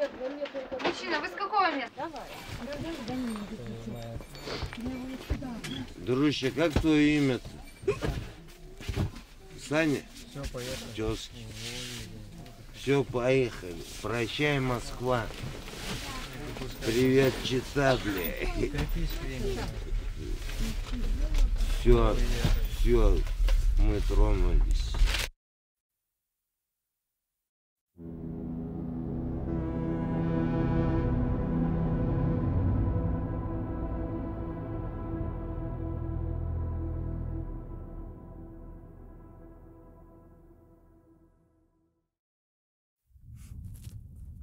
Мужчина, вы с какого места? Дружище, как твое имя-то? Саня? Все, поехали. Тёзки. Все, поехали. Прощай, Москва. Привет, Чита, бля. Все, все, мы тронулись.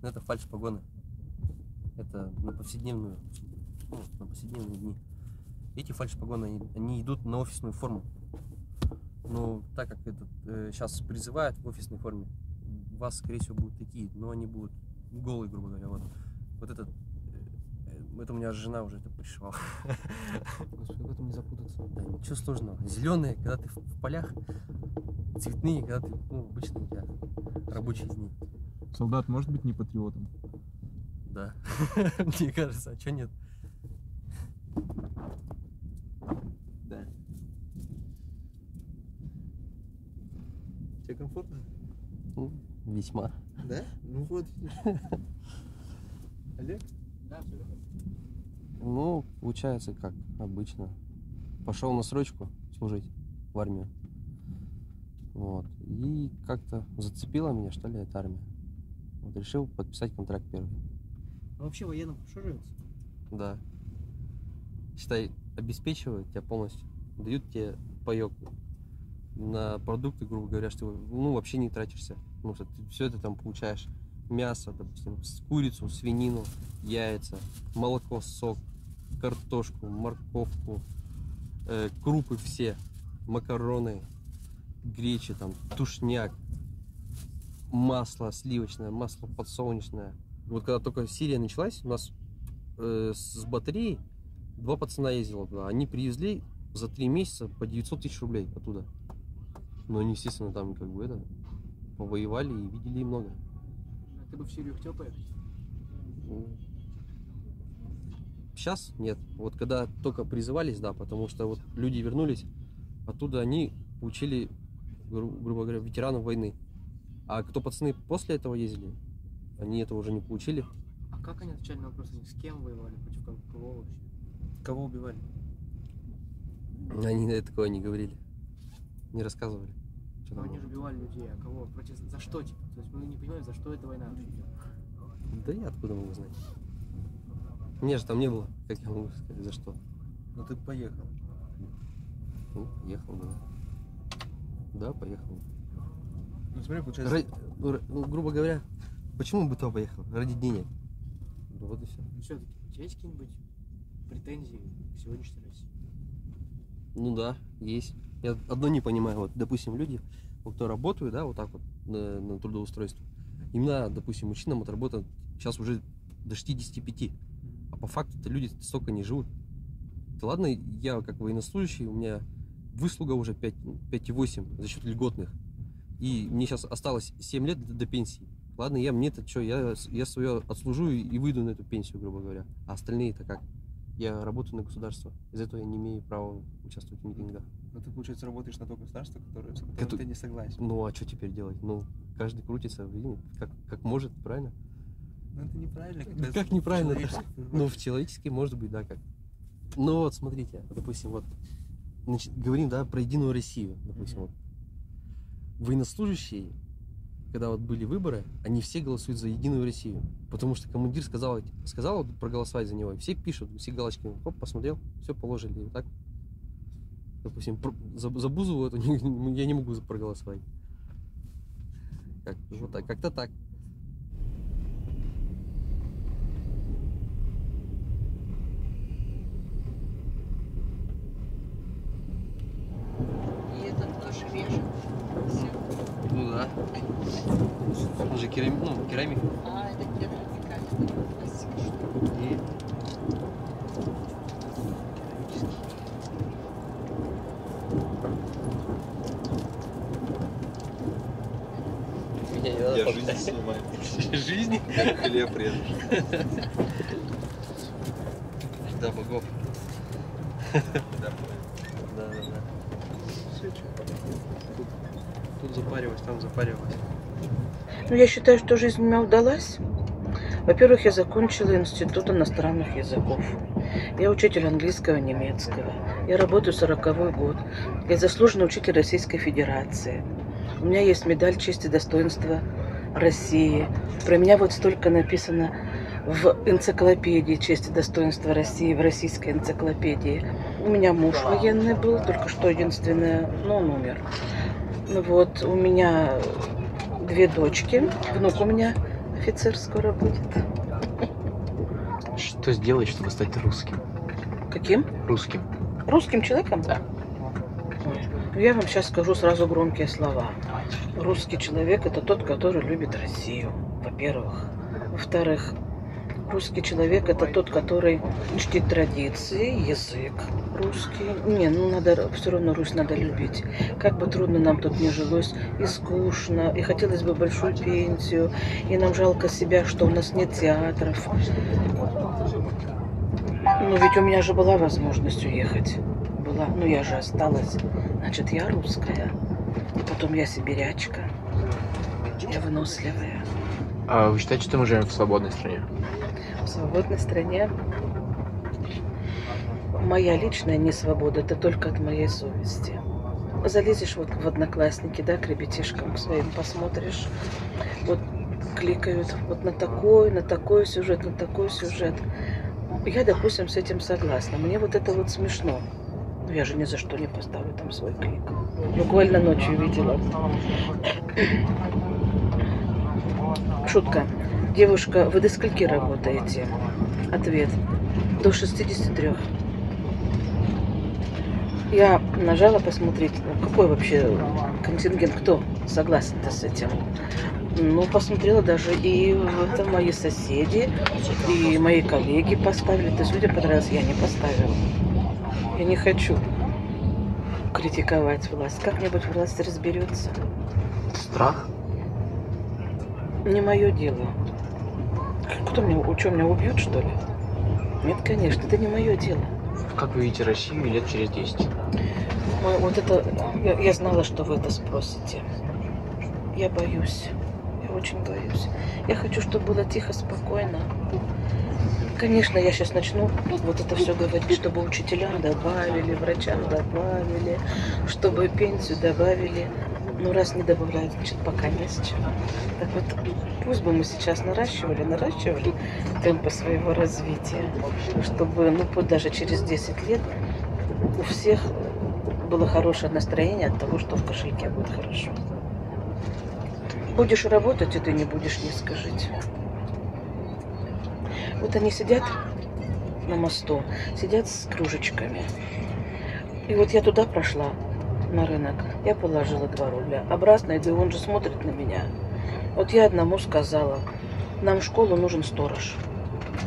Это фальш-погоны. Это на повседневные дни. Эти фальш-погоны, они идут на офисную форму. Но так как сейчас призывают в офисной форме, у вас, скорее всего, будут такие, но они будут голые, грубо говоря. Вот это у меня жена уже это пришивала. Господи, в этом не запутаться. Да, ничего сложного. Зеленые, когда ты в полях, цветные, когда ты, обычно у тебя рабочие дни. Солдат может быть не патриотом? Да, мне кажется, а что нет? Да. Тебе комфортно? Весьма. Да? Ну вот. Олег? Да, абсолютно. Получается, как обычно. Пошел на срочку служить в армию. Вот. И как-то зацепила меня, что ли, эта армия. Вот решил подписать контракт первый. А вообще военным хорошо живется? Да. Считай, обеспечивают тебя полностью. Дают тебе паёк на продукты, грубо говоря, что вообще не тратишься. Потому что ты все это там получаешь. Мясо, допустим, курицу, свинину, яйца, молоко, сок, картошку, морковку, крупы все, макароны, гречи, там, тушняк, масло сливочное, масло подсолнечное. Вот когда только Сирия началась, у нас с батареей 2 пацана ездило туда. Они привезли за 3 месяца по 900 тысяч рублей оттуда. Но они, естественно, там повоевали и видели много. А ты бы в Сирию хотел поехать? Сейчас нет. Вот когда только призывались, да, потому что вот люди вернулись, оттуда они получили, грубо говоря, ветеранов войны. А кто пацаны после этого ездили, они этого уже не получили. А как они отвечали на вопрос, они с кем воевали, против кого вообще? Кого убивали? Они такое не говорили, не рассказывали. Но они же убивали людей, а кого? За что, типа? То есть мы не понимаем, за что эта война вообще идет. Да я откуда могу знать? Мне же там не было, как я могу сказать, за что. Ну ты поехал. Ехал, да. Да, поехал. Ну смотри, получается... грубо говоря, почему бы туда поехал? Ради денег. Вот и все. Ну все-таки у тебя есть какие-нибудь претензии к сегодняшней России? Ну да, есть. Я одно не понимаю, вот, допустим, люди, кто работают, да, вот так вот, на трудоустройстве, им надо, допустим, мужчинам отработать сейчас уже до 65, а по факту-то люди столько не живут. Да ладно, я как военнослужащий, у меня выслуга уже 5,8 за счет льготных, и мне сейчас осталось 7 лет до пенсии. Ладно, мне-то что, я свое отслужу и выйду на эту пенсию, грубо говоря, а остальные-то как? Я работаю на государство, из-за этого я не имею права участвовать в митингах. Но ты, получается, работаешь на то государство, с которым ты не согласен. Ну, а что теперь делать? Каждый крутится, как может, правильно? Ну, это неправильно. Как неправильно? В человеческий, может быть, да, как. Ну, вот, смотрите, допустим, вот, говорим, да, про Единую Россию, допустим, вот. Военнослужащие, когда вот были выборы, они все голосуют за Единую Россию, потому что командир сказал проголосовать за него, и все пишут, все галочки, хоп, посмотрел, все положили, и вот так. Допустим, за Бузову я не могу проголосовать. Вот так, как-то так. И этот наш вешает. Ну да. Он же керамика. А, это керамика, это пластика, что ли? Меня не надо Я показать. жизнь снимаю. следующей жизни. Как хлеб режешь. Да, богов. Да. Да. Тут запариваюсь, там запариваюсь. Ну, я считаю, что жизнь у меня удалась. Во-первых, я закончила Институт иностранных языков. Я учитель английского и немецкого. Я работаю 40-й год. Я заслуженный учитель Российской Федерации. У меня есть медаль чести и достоинства России. Про меня вот столько написано в энциклопедии чести и достоинства России, в российской энциклопедии. У меня муж военный был, только что единственное, но он умер. Ну вот, у меня 2 дочки, внук у меня офицер скоро будет. Что сделать, чтобы стать русским? Каким? Русским. Русским человеком? Да. Ой, я вам сейчас скажу сразу громкие слова. Русский человек – это тот, который любит Россию, во-первых. Во-вторых, русский человек – это тот, который чтит традиции, язык русский. Не, ну надо, все равно Русь надо любить. Как бы трудно нам тут не жилось, и скучно, и хотелось бы большую пенсию, и нам жалко себя, что у нас нет театров. Но ведь у меня же была возможность уехать. Была, но я же осталась. Значит, я русская. И потом я сибирячка. Я выносливая. А вы считаете, что мы живем в свободной стране? В свободной стране моя личная несвобода, это только от моей совести. Залезешь вот в Одноклассники, да, к ребятишкам к своим посмотришь, вот кликают вот на такой сюжет, на такой сюжет. Я, допустим, с этим согласна. Мне вот это вот смешно. Но я же ни за что не поставлю там свой клик. Буквально ночью видела. Шутка. Девушка, вы до скольки работаете? Ответ. До 63. Я нажала посмотреть, какой вообще контингент, кто согласен-то с этим. Ну, посмотрела даже и это мои соседи, и мои коллеги поставили. То есть людям понравилось, я не поставила. Я не хочу критиковать власть. Как-нибудь власть разберется. Страх? Не мое дело. Кто меня, что, меня убьют, что ли? Нет, конечно, это не мое дело. Как вы видите Россию лет через 10? Ой, вот это, я знала, что вы это спросите. Я боюсь. Я очень боюсь. Я хочу, чтобы было тихо, спокойно. Конечно, я сейчас начну вот это все говорить, чтобы учителям добавили, врачам добавили, чтобы пенсию добавили. Ну, раз не добавляют, значит, пока не с чем. Так вот, пусть бы мы сейчас наращивали темпы своего развития, чтобы, ну, пусть даже через 10 лет у всех было хорошее настроение от того, что в кошельке будет хорошо. Будешь работать, и ты не будешь низко жить. Вот они сидят на мосту, сидят с кружечками. И вот я туда прошла, на рынок, я положила 2 рубля. Обратно иду, он же смотрит на меня. Вот я одному сказала, нам в школу нужен сторож.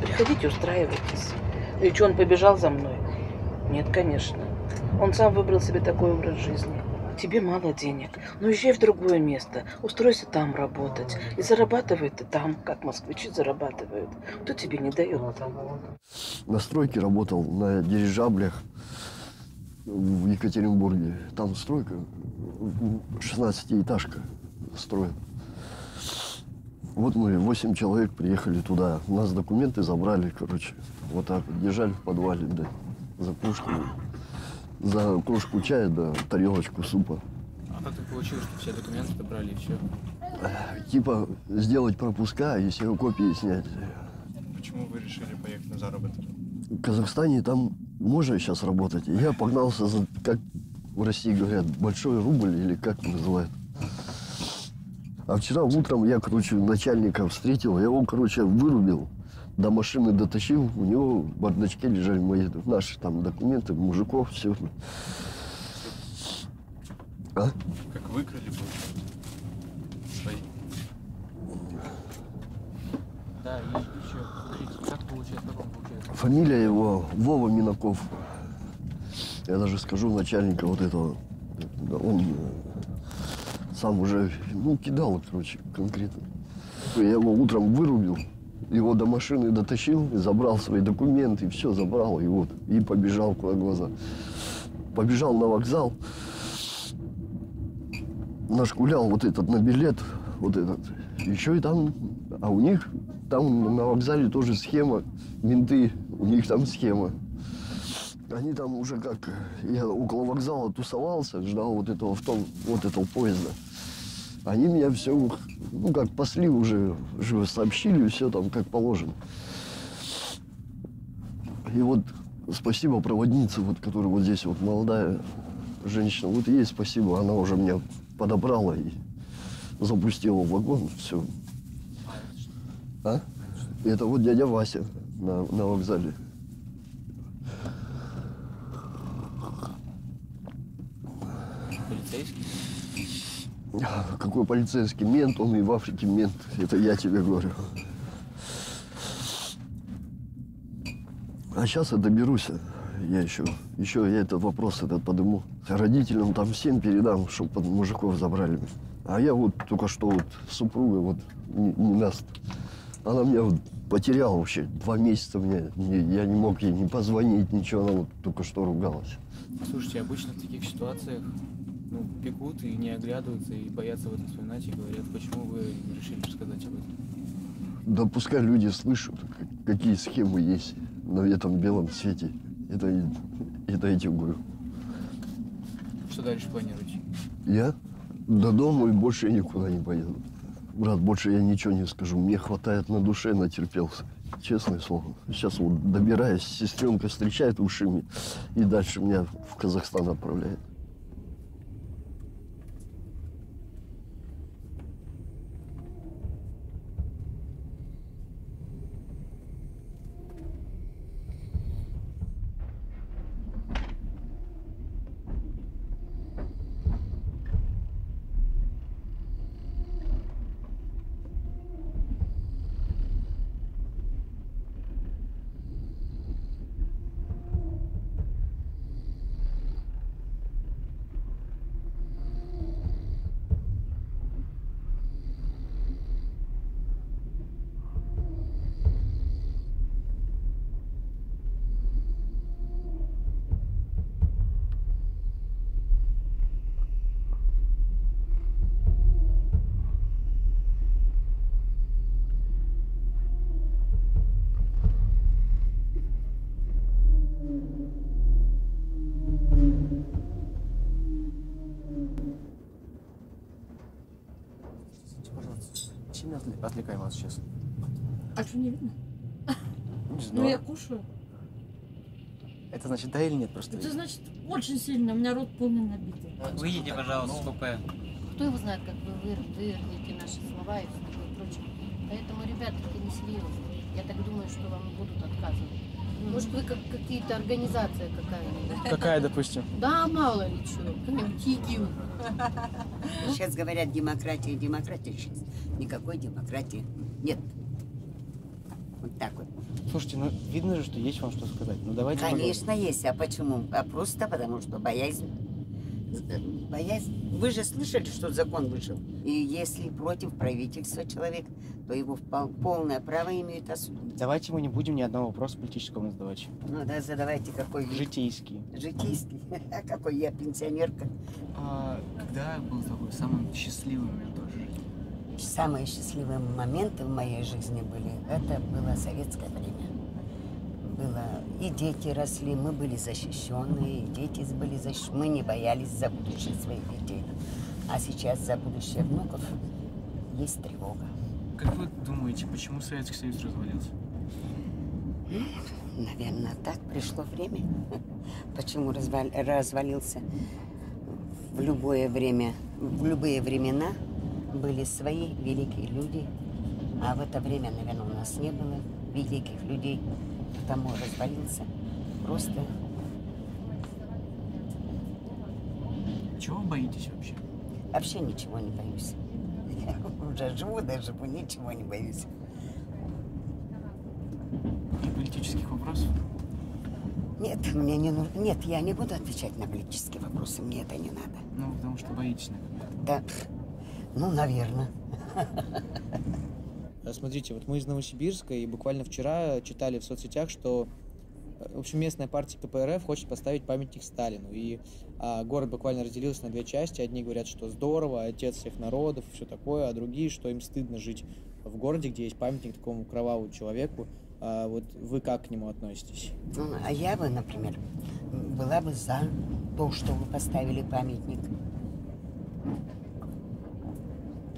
Приходите, устраивайтесь. И что, он побежал за мной? Нет, конечно. Он сам выбрал себе такой образ жизни. Тебе мало денег, ну езжай в другое место, устройся там работать. И зарабатывай ты там, как москвичи зарабатывают. Кто тебе не дает? На стройке работал, на дирижаблях в Екатеринбурге. Там стройка, 16-этажка строят. Вот мы 8 человек приехали туда. У нас документы забрали, короче. Вот так вот держали в подвале, да, за кружку чая, да, тарелочку супа. А как так получилось, что все документы забрали и все? Типа сделать пропуска и ксерокопии снять. Почему вы решили поехать на заработок? В Казахстане там можно сейчас работать. И я погнался за, как в России говорят, большой рубль или как называют. А вчера утром я, короче, начальника встретил, я его, короче, вырубил, до машины дотащил, у него в бардачке лежали мои, наши там документы, мужиков, все. А? Как выкрали бы свои? Да, и еще, смотрите, как получается, как он получается? Фамилия его Вова Минаков. Я даже скажу начальника вот этого. Он сам уже, ну, кидал, короче, конкретно. Я его утром вырубил, его до машины дотащил, забрал свои документы, все забрал, и вот, и побежал, куда глаза. Побежал на вокзал, нашкулял вот этот на билет, вот этот. Еще и там, а у них там на вокзале тоже схема, менты, у них там схема. Они там уже как, я около вокзала тусовался, ждал вот этого вот этого поезда. Они меня все, ну как пасли уже сообщили, все там как положено. И вот спасибо проводнице, вот, которая вот здесь вот молодая женщина, вот ей спасибо, она уже меня подобрала и запустила в вагон, все. А? Это вот дядя Вася на вокзале. Полицейский? Какой полицейский? Мент, он и в Африке мент. Это я тебе говорю. А сейчас я доберусь. Я еще я этот вопрос подыму. Родителям там всем передам, чтобы под мужиков забрали. А я вот только что вот супруга вот не нас. Она меня вот потеряла вообще. 2 месяца я не мог ей не позвонить, ничего. Она вот только что ругалась. Слушайте, обычно в таких ситуациях пекут и не оглядываются, и боятся в этом вспоминать, и говорят, почему вы решили рассказать об этом? Да пускай люди слышат, какие схемы есть на этом белом свете. Это я тебе говорю. Что дальше планируете? Я до дома и больше я никуда не поеду. Брат, больше я ничего не скажу. Мне хватает на душе, натерпелся. Честное слово. Сейчас вот добираюсь, сестренка встречает ушами и дальше меня в Казахстан отправляет. Чем я отвлекаю вас сейчас? А что не видно? Не Ну знаю. я кушаю. Это значит да или нет просто? Это значит очень сильно, у меня рот полный набитый. Выйдите, пожалуйста, с купе. Кто его знает, как вы вывернете наши слова и все такое прочее. Поэтому, ребята, это несерьезно. Я так думаю, что вам будут отказывать. Может, вы как какие-то организация какая-нибудь? Какая, допустим? Да, мало ли чего. Какой-нибудь ИГИЛ. Сейчас говорят демократия, демократия сейчас. Никакой демократии нет. Вот так вот. Слушайте, ну видно же, что есть вам что сказать. Ну давайте. Конечно, есть. А почему? А просто потому, что боязнь. Боязнь. Вы же слышали, что закон вышел. И если против правительства человек, то его полное право имеет осудить. Давайте мы не будем ни одного вопроса политического задавать. Ну да, задавайте какой. Житейский. Житейский. А какой я пенсионерка. Когда был такой самый счастливый момент в вашей жизни? Самые счастливые моменты в моей жизни были, это было советское время. Было, и дети росли, мы были защищенные, и дети были защищены. Мы не боялись за будущее своих детей. А сейчас за будущее внуков есть тревога. Как вы думаете, почему Советский Союз развалился? Наверное, так пришло время. Почему развалился? В любое время, в любые времена были свои великие люди, а в это время, наверное, у нас не было великих людей, потому развалился. Просто. Чего вы боитесь вообще? Вообще ничего не боюсь. Я уже живу, ничего не боюсь. И политических вопросов? Нет, мне не нужно. Нет, я не буду отвечать на политические вопросы, мне это не надо. Ну, потому что боитесь, наверное. Да, ну, наверное. Смотрите, вот мы из Новосибирска, и буквально вчера читали в соцсетях, что, в общем, местная партия КПРФ хочет поставить памятник Сталину. И город буквально разделился на две части. Одни говорят, что здорово, отец всех народов, все такое, а другие, что им стыдно жить в городе, где есть памятник такому кровавому человеку. Вот вы как к нему относитесь? Ну, а я бы, например, была бы за то, что вы поставили памятник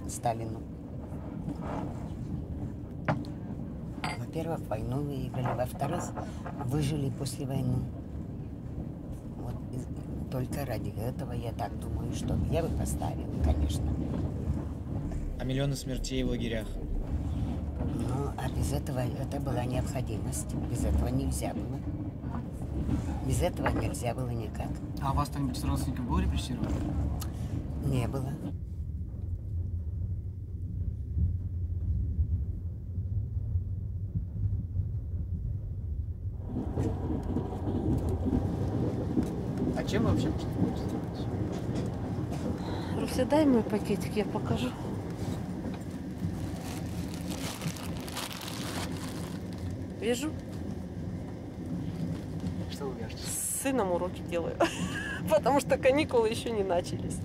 Сталину. Во-первых, войну выиграли, во-вторых, выжили после войны. Вот только ради этого я так думаю, что я бы поставила, конечно. А миллионы смертей в лагерях? Ну, а без этого это была необходимость. Без этого нельзя было. Без этого нельзя было никак. А у вас кто-нибудь из родственников был репрессирован? Не было. А чем вы вообще пользуетесь? Руся, дай мой пакетик, я покажу. Вяжу. Что вы вяжете? С сыном уроки делаю, потому что каникулы еще не начались.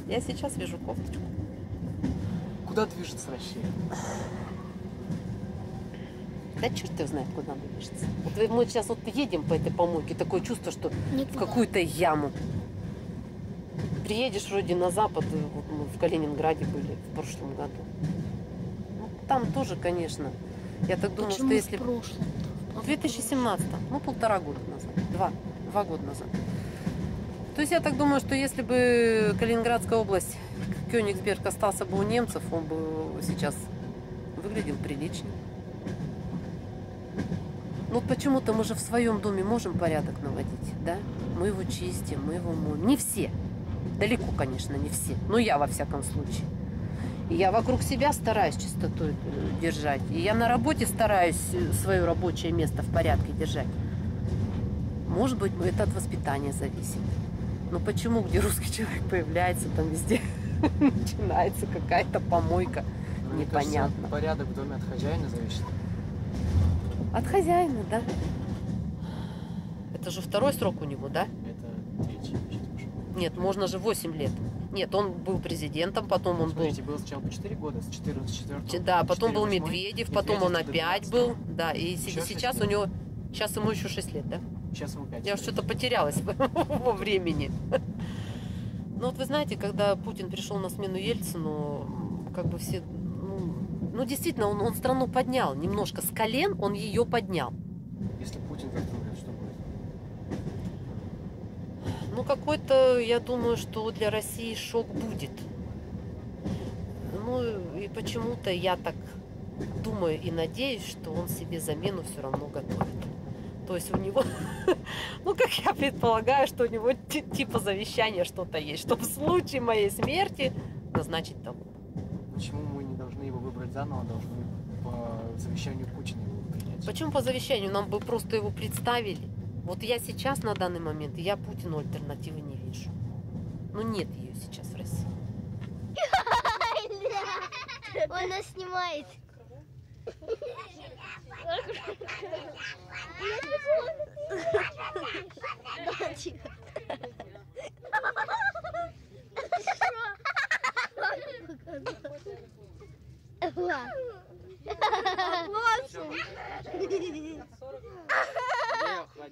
Я сейчас вяжу кофточку. Куда движется Россия? Да черт его знает, куда она движется. Вот мы сейчас вот едем по этой помойке, такое чувство, что в какую-то яму. Приедешь вроде на запад, вот мы в Калининграде были в прошлом году. Ну, там тоже, конечно. Я так думаю, что если... в прошлом? В 2017, ну 1,5 года назад, 2 года назад. То есть я так думаю, что если бы Калининградская область, Кёнигсберг остался бы у немцев, он бы сейчас выглядел приличнее. Ну почему-то мы же в своем доме можем порядок наводить, да? Мы его чистим, мы его моем. Не все. Далеко, конечно, не все. Но я во всяком случае. И я вокруг себя стараюсь чистоту держать. И я на работе стараюсь свое рабочее место в порядке держать. Может быть, это от воспитания зависит. Но почему, где русский человек появляется, там везде начинается какая-то помойка? Мне Непонятно. кажется, порядок в доме от хозяина зависит. От хозяина, да. Это же второй срок у него, да? Это третий. Нет, можно же 8 лет. Нет, он был президентом, потом он Смотрите, был сначала по 4 года, с 14 Да, потом был Медведев, потом он опять был. Да, и Еще сейчас 6 у лет. него... Сейчас ему еще 6 лет, да? Сейчас ему 5. Я уж что-то потерялась во времени. Ну вот вы знаете, когда Путин пришел на смену Ельцину, как бы все... Ну действительно, он страну поднял. Немножко с колен он ее поднял. Если Путин как думает, что будет? Ну какой-то, я думаю, что для России шок будет. Ну и почему-то я так думаю и надеюсь, что он себе замену все равно готовит. То есть у него, ну как я предполагаю, что у него типа завещания что-то есть, что в случае моей смерти назначить того. Почему мы не должны его выбрать заново, должны по завещанию Путина его принять? Почему по завещанию? Нам бы просто его представили. Вот я сейчас на данный момент, я Путину альтернативы не вижу. Ну нет ее сейчас в России. Он нас снимает.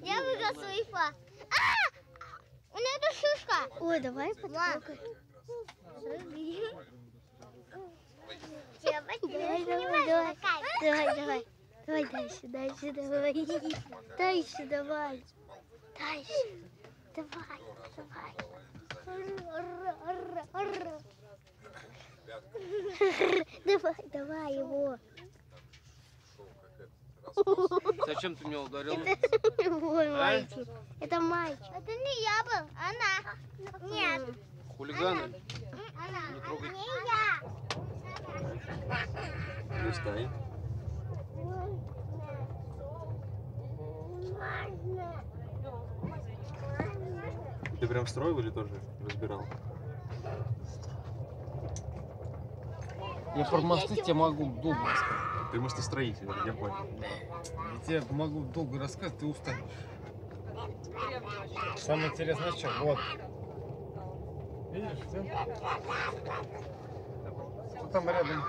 Я выиграл свой фа. У меня это шишка. Ой, давай потрогай. Давай. Давай дальше, давай. Дальше, давай. Давай его. Зачем ты меня ударил? Ой, мальчик. Это мальчик. Это не я был, она. Нет. Хулиганы? Она. Не трогай. Не я. Листай. Ты прям строил или тоже разбирал? Я про мосты тебе могу думать. Ты мостостроитель, я понял. Я тебе могу долго рассказывать, ты устанешь. Самое интересное, что вот. Видишь, все? Что там рядом?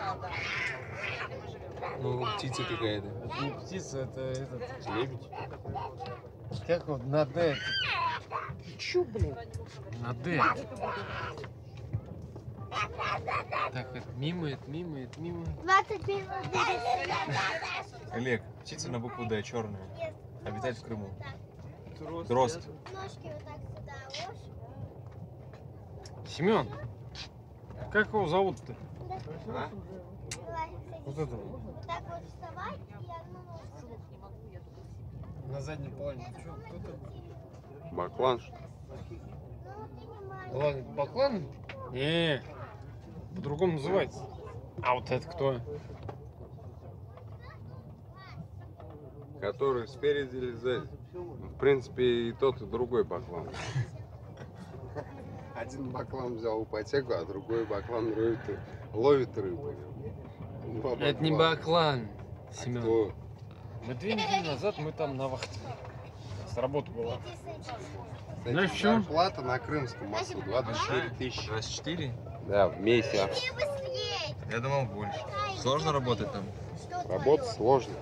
Ну, птица какая-то. Это не птица, это этот... Лебедь. Как вот на Д. Чу, блин. На Д. Так, это мимо, это мимо, это мимо. 21 Олег, птица на букву Д, черная. Обитает в Крыму. Дрозд. Ножки вот так сюда ложь. Семен, как его зовут-то? А? Вот это. Вот так вот вставать и одну ножку. На заднем плане. Что, кто там? Баклан. Ладно, Баклан? Не, по-другому называется. А вот это кто? Который спереди или сзади. В принципе, и тот, и другой баклан. Один баклан взял ипотеку, а другой баклан ловит рыбу. Это не Баклан, А Семен. кто? Мы 2 недели назад мы там на вахте. С работы была. Знаешь, что? зарплата на Крымском мосту 24 тысячи. 24? Да, в месяц. Я думал больше. Сложно работать там? Работать сложно.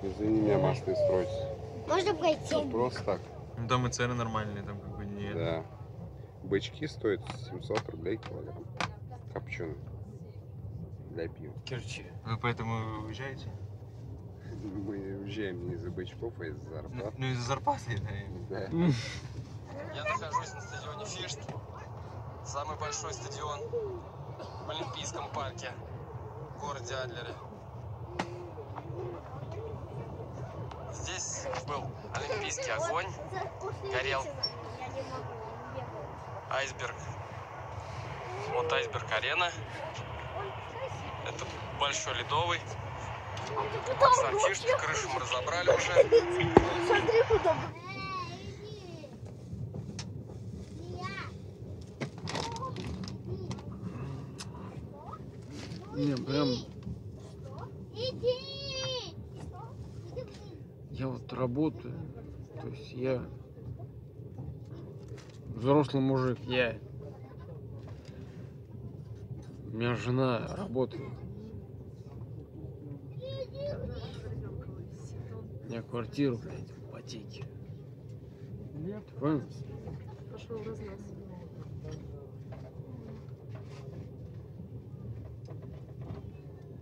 Извини меня, мосты строить. Можно пройти? Не просто так. Ну там и цены нормальные, там как бы не... Да. Бычки стоят 700 рублей килограмм. Копченые. Для пива. Керчи. Вы поэтому уезжаете? Мы уезжаем не из-за бычков, а из-за зарплаты. Ну из-за зарплаты, да. Да. Я нахожусь на стадионе Фишт. Самый большой стадион в Олимпийском парке в городе Адлере. Здесь был олимпийский огонь, горел айсберг. Вот айсберг-арена. Это большой ледовый. Сам Фишт, крышу мы разобрали уже. Смотри, куда. Не, прям Иди! я вот работаю. То есть я взрослый мужик, я. У меня жена работает. У меня квартира, блядь, в ипотеке. Ты понял? Пошел в разнос.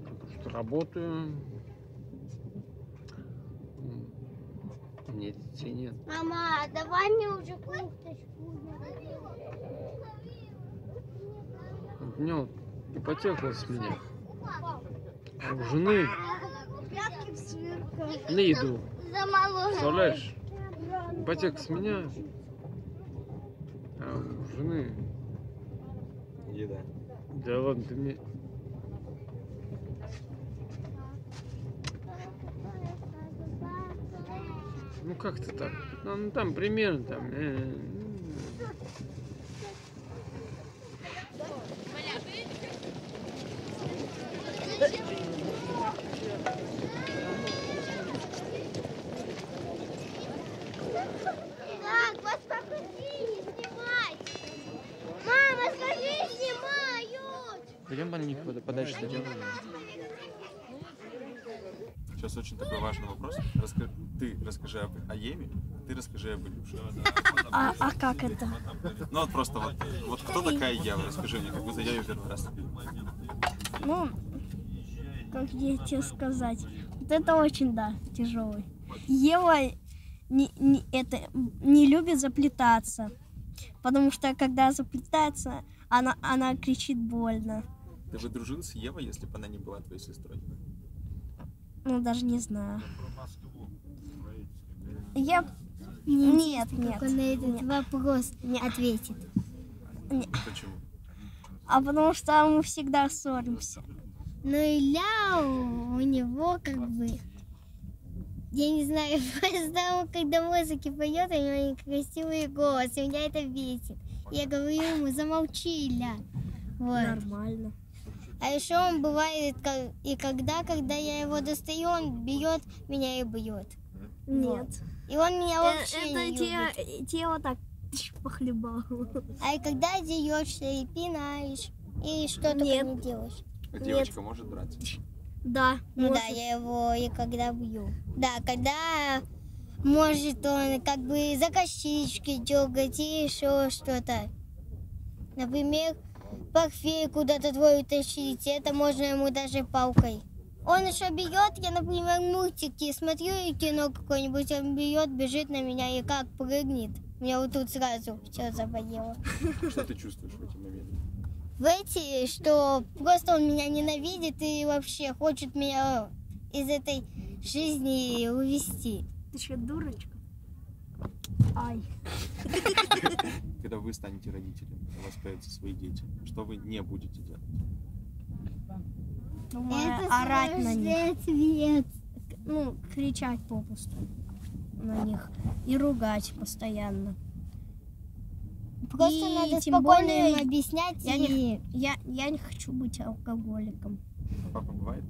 Потому что работаю. У меня детей нет. Мама, давай мне уже курточку. У меня вот ипотека с меня. А у жены на еду. Представляешь? Ипотека с меня, а у жены... Еда. Да ладно, ты мне... Ну как-то так. Ну там примерно там... Так, вас покажи, не снимать. Мама, скажи, снимают. Пойдем маленько подальше дойдем. Сейчас очень такой важный вопрос. Ты расскажи о Еве, а ты расскажи об Илюше. А как это? Ну вот просто вот кто такая Ева? Расскажи мне, как будто я ее первый раз. Ну, как я тебе сказать, вот это очень, да, тяжелый. Ева не любит заплетаться, потому что когда заплетается, она кричит больно. Ты бы дружил с Евой, если бы она не была твоей сестрой? Ну, даже не знаю. Я... Нет. Как он на этот вопрос не ответит. Нет. Почему? А потому что мы всегда ссоримся. Ну и у него как бы... Я не знаю, просто он когда музыки поет, у него красивый голос, и меня это бесит. Я говорю ему, замолчи, Ля. Вот. Нормально. А еще он бывает, и когда я его достаю, он бьет меня и бьет. Нет. И он меня вообще Это не любит. те вот так похлебал. А и когда дерешься и пинаешь, и что только не делаешь. А девочка может драться? Да. Ну да, я его и когда бью. Да, когда может он как бы за косички дергать и еще что-то. Например, портфель куда-то твой утащить, это можно ему даже палкой. Он еще бьет, я, например, мультики смотрю, и кино какое-нибудь, он бьет, бежит на меня и как прыгнет. Меня вот тут сразу все заболело. Что ты чувствуешь в эти моменты? В эти, что просто он меня ненавидит и вообще хочет меня из этой жизни увести. Ты что, дурочка? Ай. Когда вы станете родителями, у вас появятся свои дети, что вы не будете делать? Думаю, орать на них. Ответ. Ну, кричать попусту на них. И ругать постоянно. Просто И надо тем спокойно более им объяснять. Я не хочу быть алкоголиком. Папа бывает?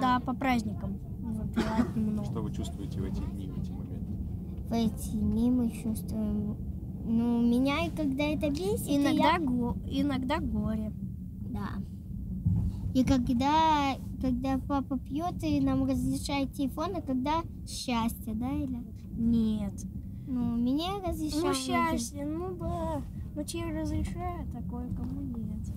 Да, по праздникам выпивать немного. Что вы чувствуете в эти дни, в эти моменты? В эти дни мы чувствуем... Ну, меня, когда это бесит, Иногда горе. Да. И когда папа пьет и нам разрешает телефон, а когда счастье, да, или? Нет. Ну, меня разрешают. Ну, счастье, ну да. Ну, тебе разрешают, такое кому нет.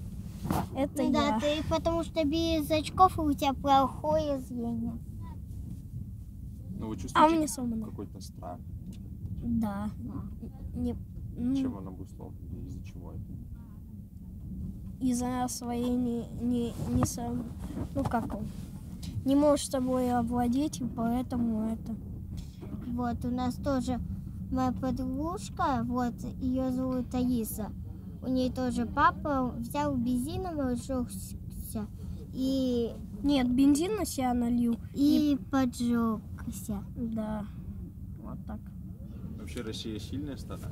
Это ну, я. Да, ты потому что без очков, и у тебя плохое зрение. Ну, вы у чувствуете меня сломано. какой-то страх? Да. Чем он обусловлен? Из-за чего это? Из-за своей ну как он? Не можешь собой овладеть, и поэтому это. Вот, у нас тоже моя подружка, вот, ее зовут Таиса. У нее тоже папа взял бензина, поджегся. И... Нет, бензин на себя налил. И поджегся. Да, вот так. Вообще Россия сильная страна?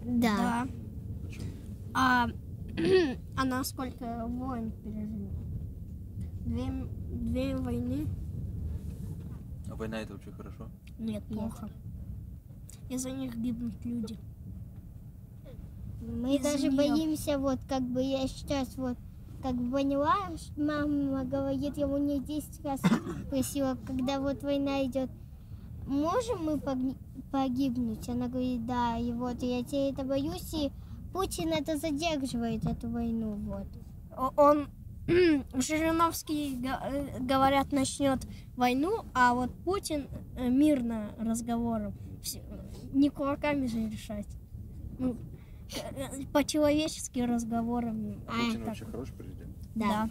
Да. Почему? Она сколько войн пережила? Две войны. А война это вообще хорошо? Нет, плохо. Из-за них гибнут люди. Мы даже боимся, вот как бы я сейчас вот как бы поняла, что мама говорит, я у нее 10 раз спросила, когда вот война идет, можем мы погибнуть? Она говорит, да, и вот я теперь это боюсь, и Путин это задерживает, эту войну, вот. Он, Жириновский, говорят, начнет войну, а вот Путин мирно разговором, не кулаками же решать. Ну, по-человечески разговором. Путин вообще хороший президент? Да.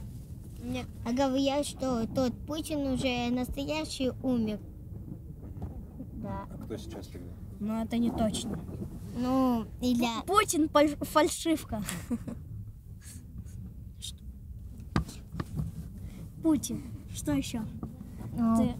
А говорят, что тот Путин уже настоящий умер. Да. А кто сейчас тогда? Ну, это не точно. Ну, или... Путин фальшивка. Путин. Что еще? Ты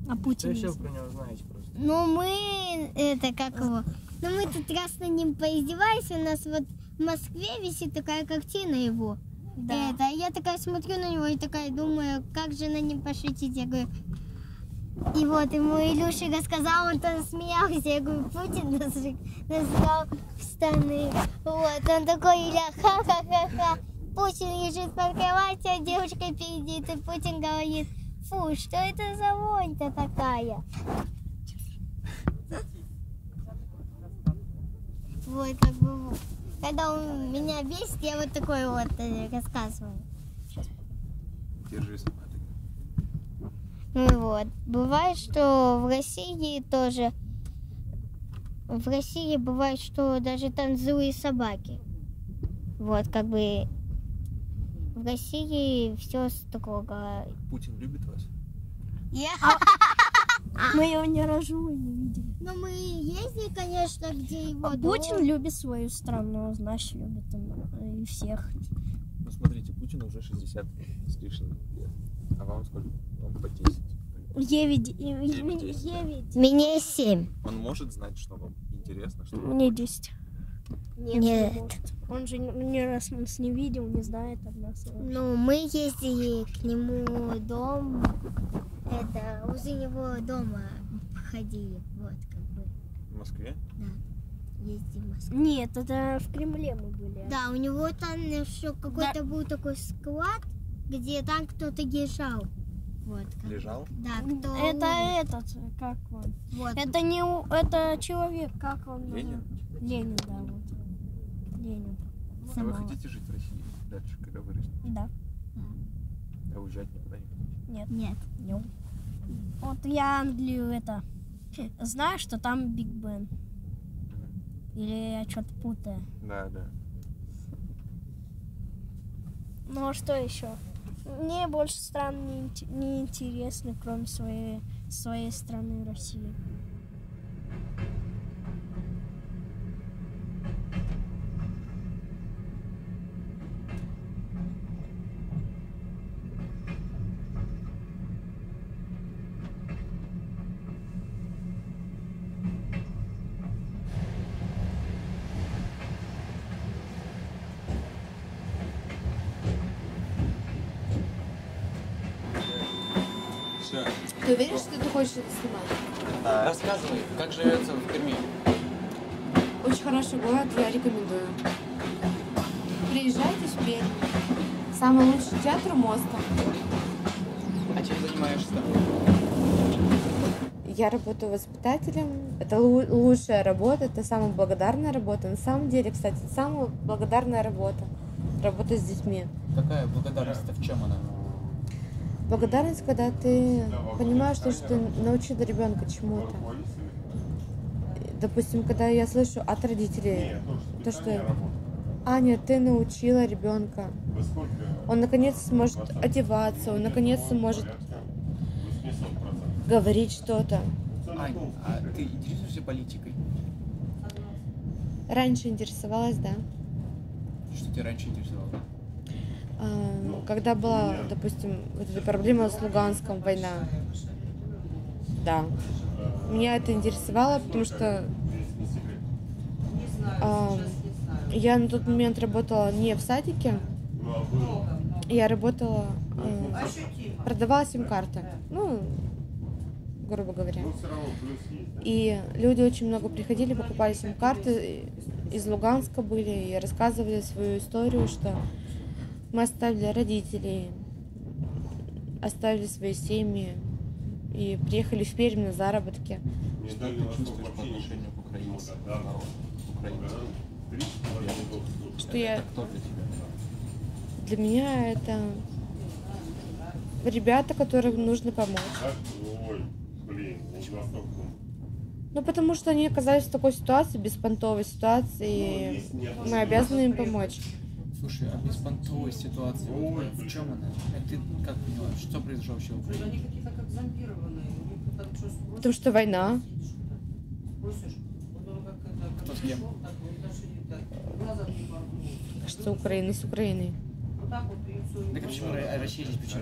о Путине. Что еще про него знаете просто? Ну, мы... Это как его... Ну, мы тут раз на ним поиздевались. У нас вот в Москве висит такая картина его. Да. Это, я такая смотрю на него и такая думаю, как же на нем пошутить. Я говорю... И вот ему Илюша рассказал, он тоже смеялся. Я говорю, Путин назвал в штаны. Вот, он такой, Иля, ха-ха-ха-ха. Путин лежит под кроватью, а девушка перед и Путин говорит, фу, что это за вонь-то такая? Вот, как бы, когда он меня бесит, я вот такой вот рассказываю. Держи сама. Ну и вот, бывает, что в России тоже, в России бывает, что даже там злые собаки. Вот, как бы, в России все строго. Путин любит вас? Мы его ни разу не видели. Ну, мы ездили, конечно, где его Путин любит свою страну, значит, любит и всех. Ну, смотрите, Путину уже 60 с лишним лет. А вам сколько? Вам по 10. 9. Мне 7. Он может знать, что вам интересно? Что Мне 10. Нет, Нет. не может. Он же ни раз нас не видел, не знает от нас. Ну, мы ездили к нему в дом. Это возле него дома ходили. Вот как бы. В Москве? Да. Ездили в Москву. Нет, это в Кремле мы были. Да, у него там еще какой-то был такой склад, где там кто-то лежал. Вот. Как Лежал? Да, кто... Это этот, как он? Вот. Это не это человек, как он? Ленин? Ленин, да, вот. Ленин. А вы хотите жить в России дальше, когда вырастете? Да. А уезжать никуда не хотите? Нет. Нет. Вот я Англию это знаю, что там Биг Бен. Или я что-то путаю. Да. Ну а что еще? Мне больше стран не интересны, кроме своей страны России. Все. Ты уверен, что ты хочешь это снимать? Рассказывай, как живется в Перми. Очень хороший город, я рекомендую. Приезжайте в Пермь. Самый лучший театр у моста. А чем занимаешься? Я работаю воспитателем. Это лучшая работа, это самая благодарная работа. На самом деле, кстати, это самая благодарная работа. Работа с детьми. Какая благодарность-то, в чем она? Благодарность, когда ты понимаешь, что ты научил ребенка чему-то. Допустим, когда я слышу от родителей, то, что Аня, ты научила ребенка. Он наконец сможет одеваться, он наконец может говорить что-то. Ань, а ты интересуешься политикой? Раньше интересовалась, да. Что тебя раньше интересовало? Когда была, допустим, вот эта проблема с Луганском, война. Да. Меня это интересовало, потому что я на тот момент работала не в садике, я работала, продавала сим-карты, ну, грубо говоря. И люди очень много приходили, покупали сим-карты, из Луганска были, и рассказывали свою историю, что мы оставили родителей, оставили свои семьи и приехали в Пермь на заработки. Что ты чувствуешь по отношению к украинцам? Что я... Это кто для тебя? Для меня это ребята, которым нужно помочь. Ну, потому что они оказались в такой ситуации, беспонтовой ситуации, и мы обязаны им помочь. Слушай, а беспонтовая ситуация, вот в чем она? Ты как поняла, что произошло вообще в Украине? Потому что война. Кто с кем? Что Украина с Украиной. Так а почему Россия здесь причем?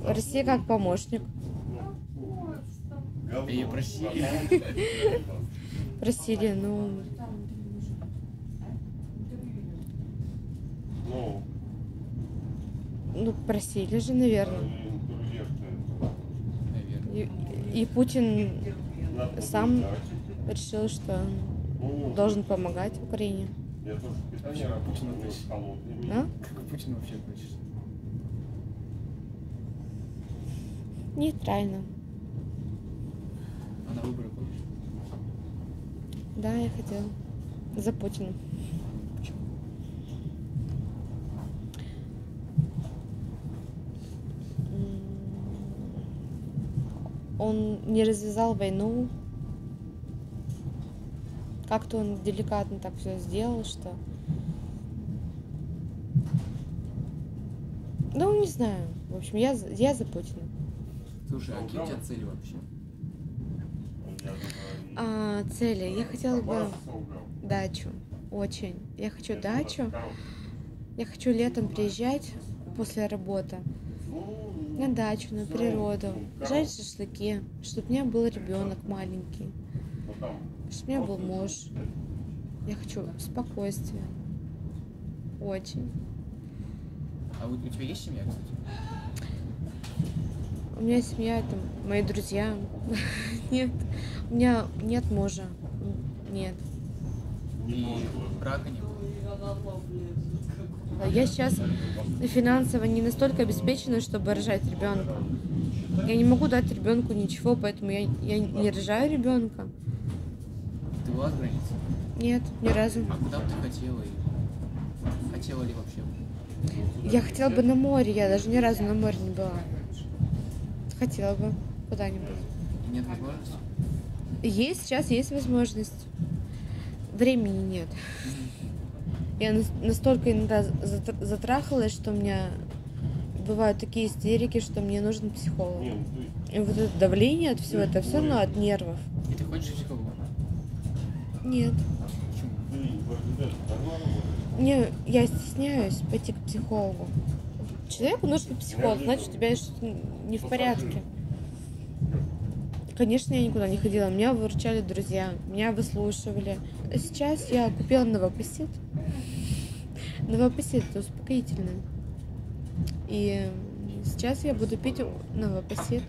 Россия как помощник. Ее просили. Просили, ну... Ну, просили же, наверное. И Путин сам решил, что он должен помогать Украине. Как Путин относится? А? Как Путин вообще относится? Нейтрально. А на выборы ходишь? Да, я хотела. За Путина. Почему? Он не развязал войну. Как-то он деликатно так все сделал, что... Ну, не знаю. В общем, я за Путина. Слушай, а какие у тебя цели вообще? Цели. Я хотела бы дачу. Очень. Я хочу дачу. Я хочу летом приезжать после работы на дачу, на природу, жарить шашлыки, чтобы у меня был ребенок маленький. Чтобы у меня был муж. Я хочу спокойствия. Очень. А у тебя есть семья, кстати? У меня семья, это мои друзья. Нет. У меня нет мужа. Нет. И брака не было? Я сейчас финансово не настолько обеспечена, чтобы рожать ребенка. Я не могу дать ребенку ничего, поэтому я не рожаю ребенка. Ты была за границей? Нет, ни разу. А куда бы ты хотела? И хотела ли вообще? Я хотела бы на море, я даже ни разу на море не была. Хотела бы куда-нибудь. И нет возможности? Есть, сейчас есть возможность. Времени нет. Я настолько иногда затрахалась, что у меня бывают такие истерики, что мне нужен психолог. И вот это давление от всего, это все равно от нервов. И ты ходишь к психологу? Нет. Я стесняюсь пойти к психологу. Человеку нужен психолог, значит, у тебя что-то не в порядке. Конечно, я никуда не ходила. Меня выручали друзья, меня выслушивали. Сейчас я купила Новопосит. Новопосит — это успокоительное. И сейчас я буду пить Новопосит.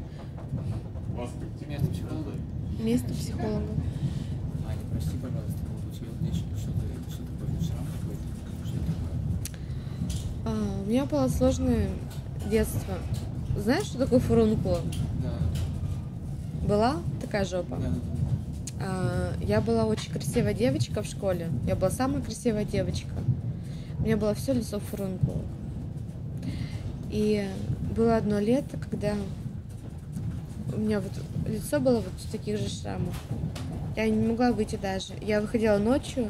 Место психолога? Место психолога. Аня, прости, пожалуйста, у тебя здесь что такое? Шрам какой-то? У меня было сложное детство. Знаешь, что такое фурункула? Да. Была такая жопа? Да. Я была очень красивая девочка в школе. Я была самая красивая девочка. У меня было все лицо в фурункулах. И было одно лето, когда у меня вот лицо было вот в таких же шрамах. Я не могла выйти даже. Я выходила ночью,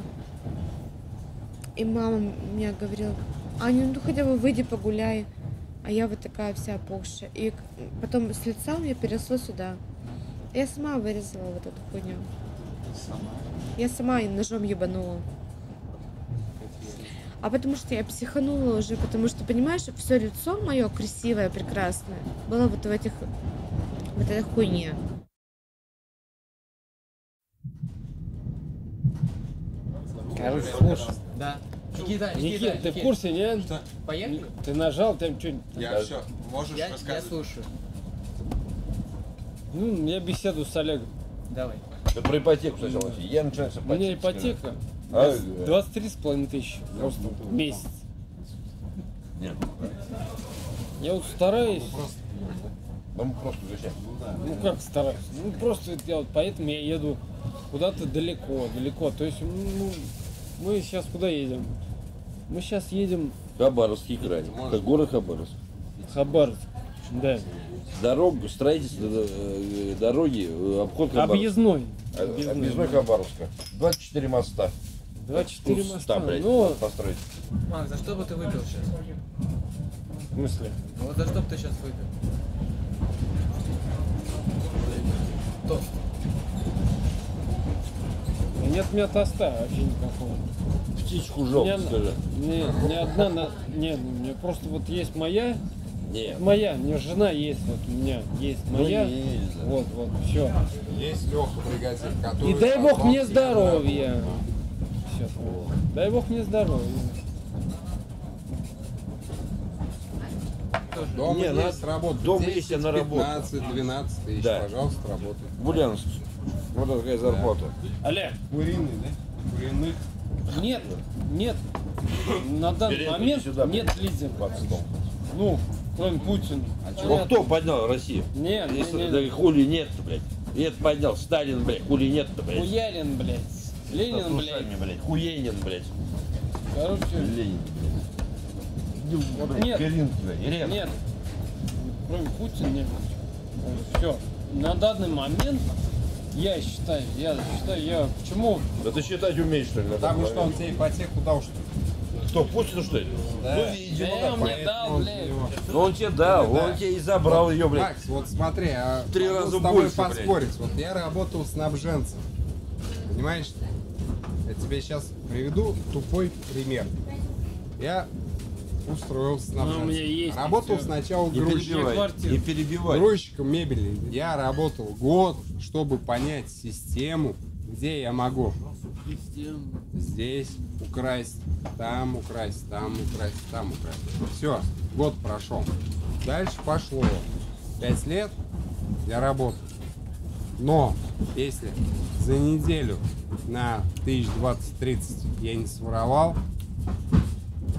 и мама мне говорила: Аня, ну хотя бы выйди погуляй. А я вот такая вся опухшая. И потом с лица у меня переросло сюда. Я сама вырезала вот эту хуйню. Сама? Я сама ножом ебанула. А потому что я психанула уже, потому что, понимаешь, все лицо мое красивое, прекрасное было вот в этой хуйне. Короче, слушай. Да. Никит, ты в курсе, нет? Поехали? Ты нажал, там что-нибудь... Я все, можешь рассказывать. Я слушаю. Ну, я беседую с Олегом. Давай. Да про ипотеку сначала. Я начинаю с ипотеки. У меня ипотека 23,5 тысячи просто в месяц. Нет. Я вот стараюсь. Вам просто зачем? Ну как стараюсь? Ну просто я вот поэтому я еду куда-то далеко. То есть мы сейчас куда едем? Мы сейчас едем... Хабаровский край. Это город Хабаровск. Хабаровск, да. Дорога, строительство дороги, обход Хабаровска. Объездной Хабаровска. 24 моста. 24 моста, блядь, ну... построить. Макс, за что бы ты выпил сейчас? В смысле? Ну вот за что бы ты сейчас выпил? Тост. Нет у меня тоста вообще никакого. Птичку жалко, скажи. Не одна, нет, у меня просто вот есть моя. Нет. Моя, у меня жена есть, вот у меня есть моя. Вот, все. Есть Леха, бригадир, который... И дай бог мне здоровья. Все. Дай бог мне здоровья. Дома есть работа. Дома есть на работу. 15-12 тысяч, да. Пожалуйста, работай. В Ульяновске. Вот такая зарплата. Олег. Куриный, да? Куриных. Нет. На данный момент нет лидера. Ну, кроме Путина. А кто поднял Россию? Нет. Да хули нет-то, блядь. И это поднял Сталин, блядь. Хули нет-то, блядь. Хуялин, блядь. Ленин, блядь. Хуенин, блядь. Короче. Ленин, блядь. Вот нет. Нет. Кроме Путина нет. Все. На данный момент я считаю, почему? Да ты считать умеешь, что ли? Потому что он тебе ипотеку дал, что ли? Кто, Путин, что ли? Да. Ну, видимо, да. Он мне дал, блядь. Ну он тебе дал, он тебе и забрал ее, блядь. Макс, вот смотри, 3 могу раза с тобой больше, поспорить. Вот я работал снабженцем. Понимаешь? Я тебе сейчас приведу тупой пример. Я устроился снабженцем. Ну, у меня есть Работал сначала Не перебивай. грузчиком мебели. Я работал год, чтобы понять систему Где я могу? Здесь украсть, там украсть, там украсть, там украсть. Все, год прошел. Дальше пошло. 5 лет я работаю. Но если за неделю на 1020-30 я не своровал,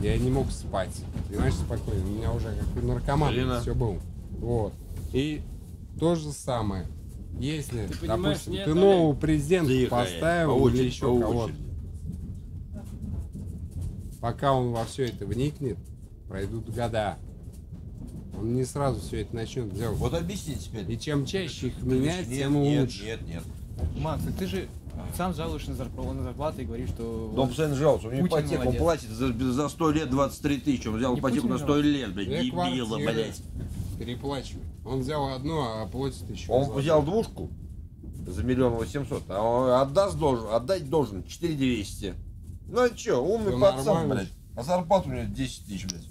я не мог спать. Понимаешь, спокойно. У меня уже как у наркомана все было. Вот. И то же самое. Если, допустим, ты нового президента поставил или еще кого-то, пока он во все это вникнет, пройдут года. Он не сразу все это начнет делать. Вот объясни теперь. И чем чаще их менять, тем лучше. Нет. Макс, ты же сам жалуешься на зарплату и говоришь, что... Да он постоянно жалуется. У него Путин ипотеку, он молодец. платит за 100 лет 23 тысячи. Он взял Не ипотеку Путин на 100 лет, блядь, Две дебила, квартиры блядь. переплачивает. Он взял одну, а платит еще. Он за взял одну. двушку за 1 800 000, а он отдать должен 4200. Ну а чё, умный Всё пацан, нормально. блядь. А зарплата у него 10 тысяч, блядь.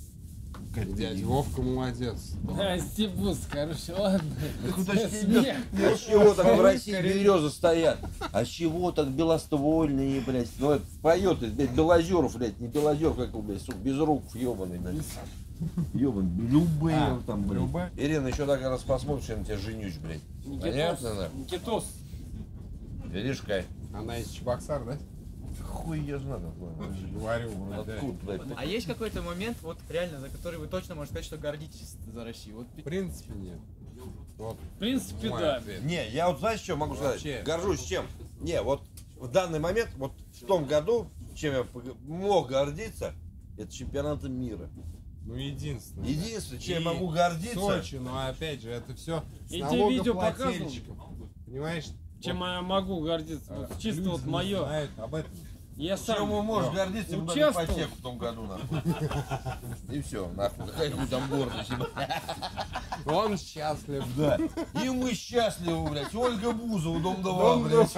Дядя Вовка молодец. Да, Степус, короче, ладно. А с чего так в России березы стоят? А с чего так белоствольные, блядь? Ну это поет, блядь, Белозеров, блядь, не Белозеров, как его, блядь, сука, Безруков, ебаный, блядь. Ебаный, любые он там, блядь. Любэ? Ирина, еще так раз посмотришь, я на тебя женюсь, блядь. Понятно, да? Никитос. Видишь, Кай? Она из Чебоксар, да? Хуй я знаю, Говорю, вроде. откуда, блядь. А есть какой-то момент, вот реально, за который вы точно можете сказать, что гордитесь за Россию? Вот... В принципе, нет. Вот. В принципе, мой да. ответ. Не, я вот знаешь, что могу сказать? Вообще. Горжусь чем? Не, вот в данный момент, вот в том году, чем я мог гордиться, это чемпионатом мира. Ну, единственное. Единственное, чем И я могу гордиться. Сочи, но опять же, это все с И тебе видео налогоплательщиков. Понимаешь? Чем я могу гордиться? Вот чисто люди вот не мое. знают об этом. Я сам Чем вы можете гордиться, ему дали участвовал. ипотеку в том году, нахуй. И все, нахуй. Какая хуй там гордость. Он счастлив. Да. И мы счастливы, блядь. Ольга Бузова, Дом 2, блядь.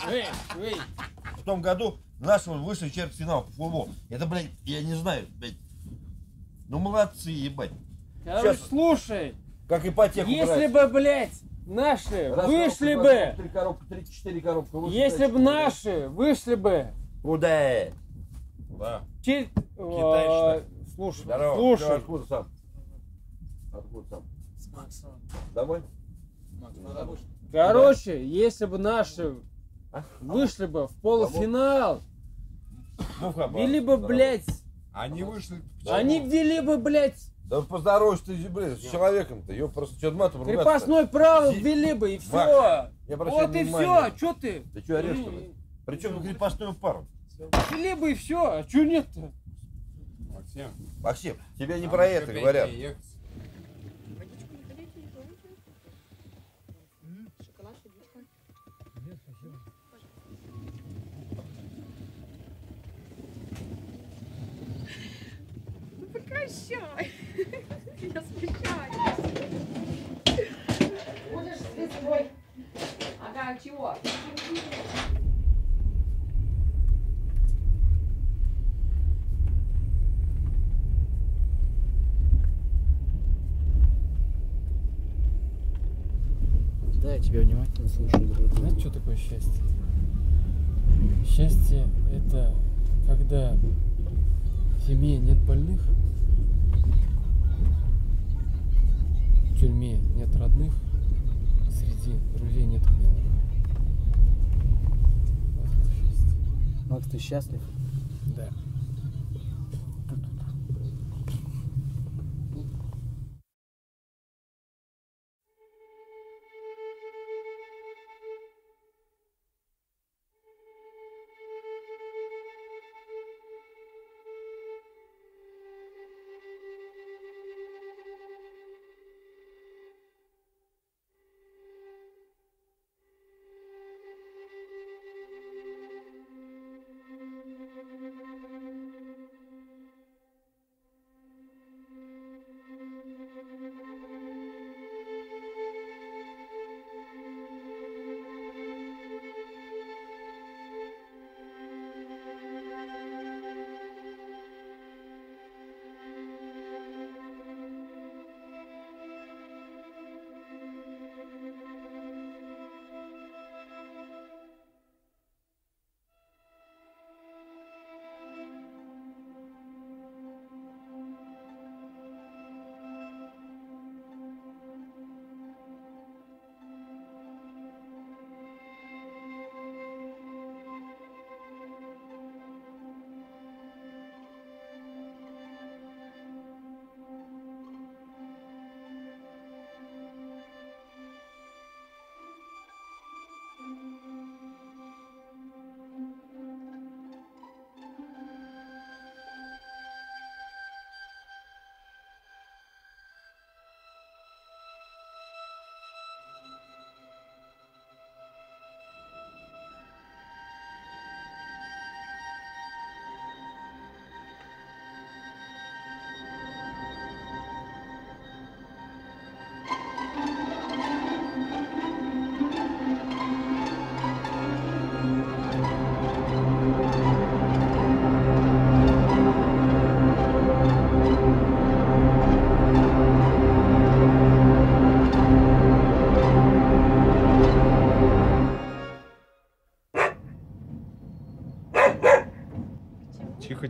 Эй, В том году наши вышли в четвертьфинал по футболу. Это, блядь, я не знаю, блядь. Ну молодцы, ебать. короче, Сейчас, слушай, как ипотеку если брать. бы, блядь, наши Раз вышли коробка, бы, 3 коробки, 3-4 коробки. вышли, если бы блядь, наши вышли бы, куда? Да. слушай, Здорово. слушай, Ты откуда сам? Откуда сам? С Максом. Домой? короче, если бы наши вышли бы в полуфинал, вели бы, блядь, Они вышли. они ввели бы, блядь, Да поздоровайся ты, блин, с человеком-то. Ее просто что-то матом ругаться. крепостное право Зи- ввели бы, и Макс, все. я прошу Вот и внимания. все, что ты? Ты что арестовать? Причем крепостную пару? Ввели бы и все, а что нет-то? Максим. Максим, тебе не про это говорят. Ну прекращай. Я смущаюсь. Будешь звездой. Ага, чего? Да, я тебя внимательно слушаю, друг. Знаете, что такое счастье? Счастье – это когда в семье нет больных, в тюрьме нет родных, среди друзей нет гнилых. Вот это счастье. Макс, ты счастлив? Да.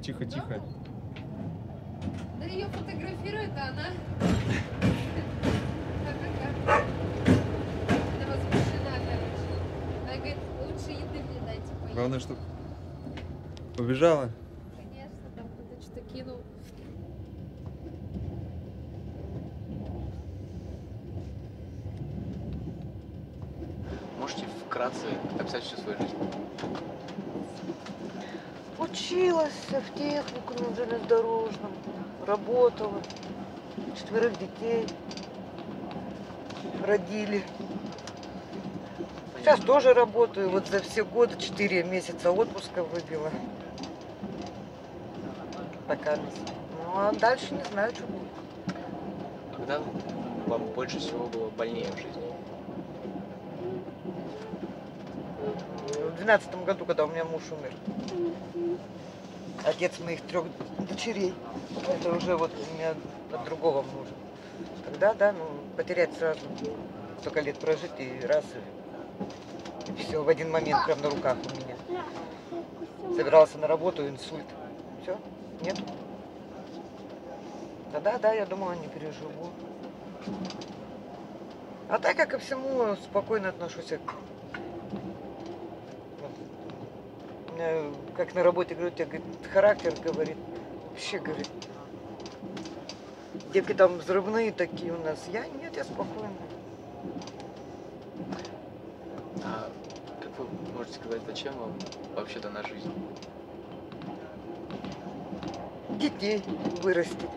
тихо. Да ее фотографирует, а она... Она возмущена, короче. Она говорит, лучше еды мне дайте поесть. Главное, чтобы убежала. Конечно, там кто-то что-то кинул. Можете вкратце описать всю свою жизнь? Училась в техникуме железнодорожном, работала, 4 детей родили. Сейчас тоже работаю, вот за все годы 4 месяца отпуска выбила. Пока. Ну а дальше не знаю, что будет. Когда вам больше всего было больнее в жизни? В 12 году, когда у меня муж умер. Отец моих 3 дочерей. Это уже вот у меня от другого мужа. Тогда, да, ну, потерять сразу. Столько лет прожить и раз, и все, в один момент прям на руках у меня. Собирался на работу, инсульт. Все, нету. Тогда, да, я думала, не переживу. А так, как ко всему, спокойно отношусь. У меня, как на работе, говорю, у тебя, говорит, характер, говорит, вообще, говорит, девки там взрывные такие у нас. Нет, я спокойна. А как вы можете сказать, зачем вам вообще дана жизнь? Детей вырастить.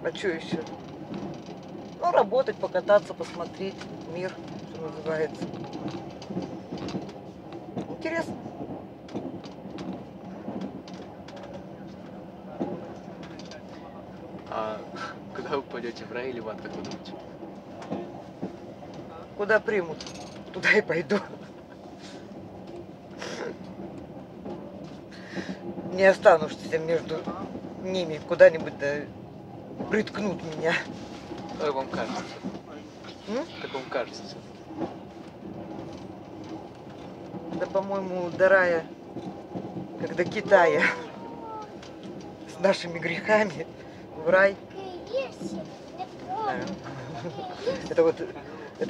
А что еще? Ну, работать, покататься, посмотреть мир, что называется. Интересно. А куда вы пойдете, в рай или в ад, как вы думаете? Куда примут, туда и пойду. Не останусь между ними, куда-нибудь да приткнут меня. Как вам кажется? Как вам кажется? Да, по-моему, до рая, как до Китая, с нашими грехами в рай. Это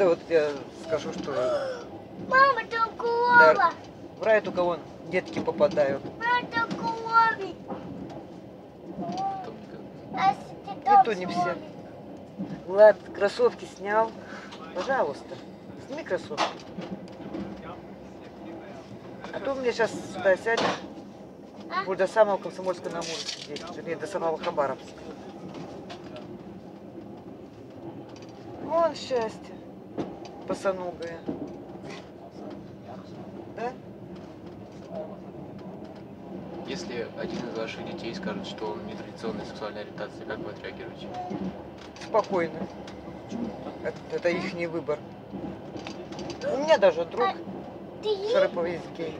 вот я скажу, что Мама, там корова! да, в рай только вон детки попадают. Мама, там коровы! И то не все. Влад, кроссовки снял. Пожалуйста, сними кроссовки. А то у меня сейчас сюда сядет. Будет до самого Комсомольска на Амуре сидеть. Вернее, до самого Хабаровска. Вон счастье. Босоногое. Да? Если один из ваших детей скажет, что он нетрадиционной сексуальной ориентации, как вы отреагируете? Спокойно. Это их выбор. У меня даже друг Шарапов есть гей.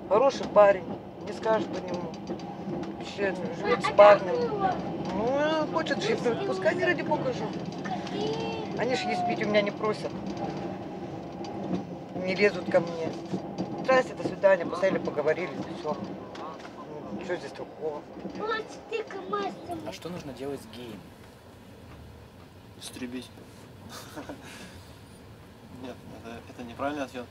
Хороший парень, не скажешь по нему. Вообще живет с парнем. Ну, хочет жить, пускай они ради бога живут. Они ж есть пить у меня не просят. Не лезут ко мне. Здрасте, до свидания, поставили, поговорили, все. Ну, что здесь такого? А что нужно делать с геем? Истребить. Нет, это неправильный ответ.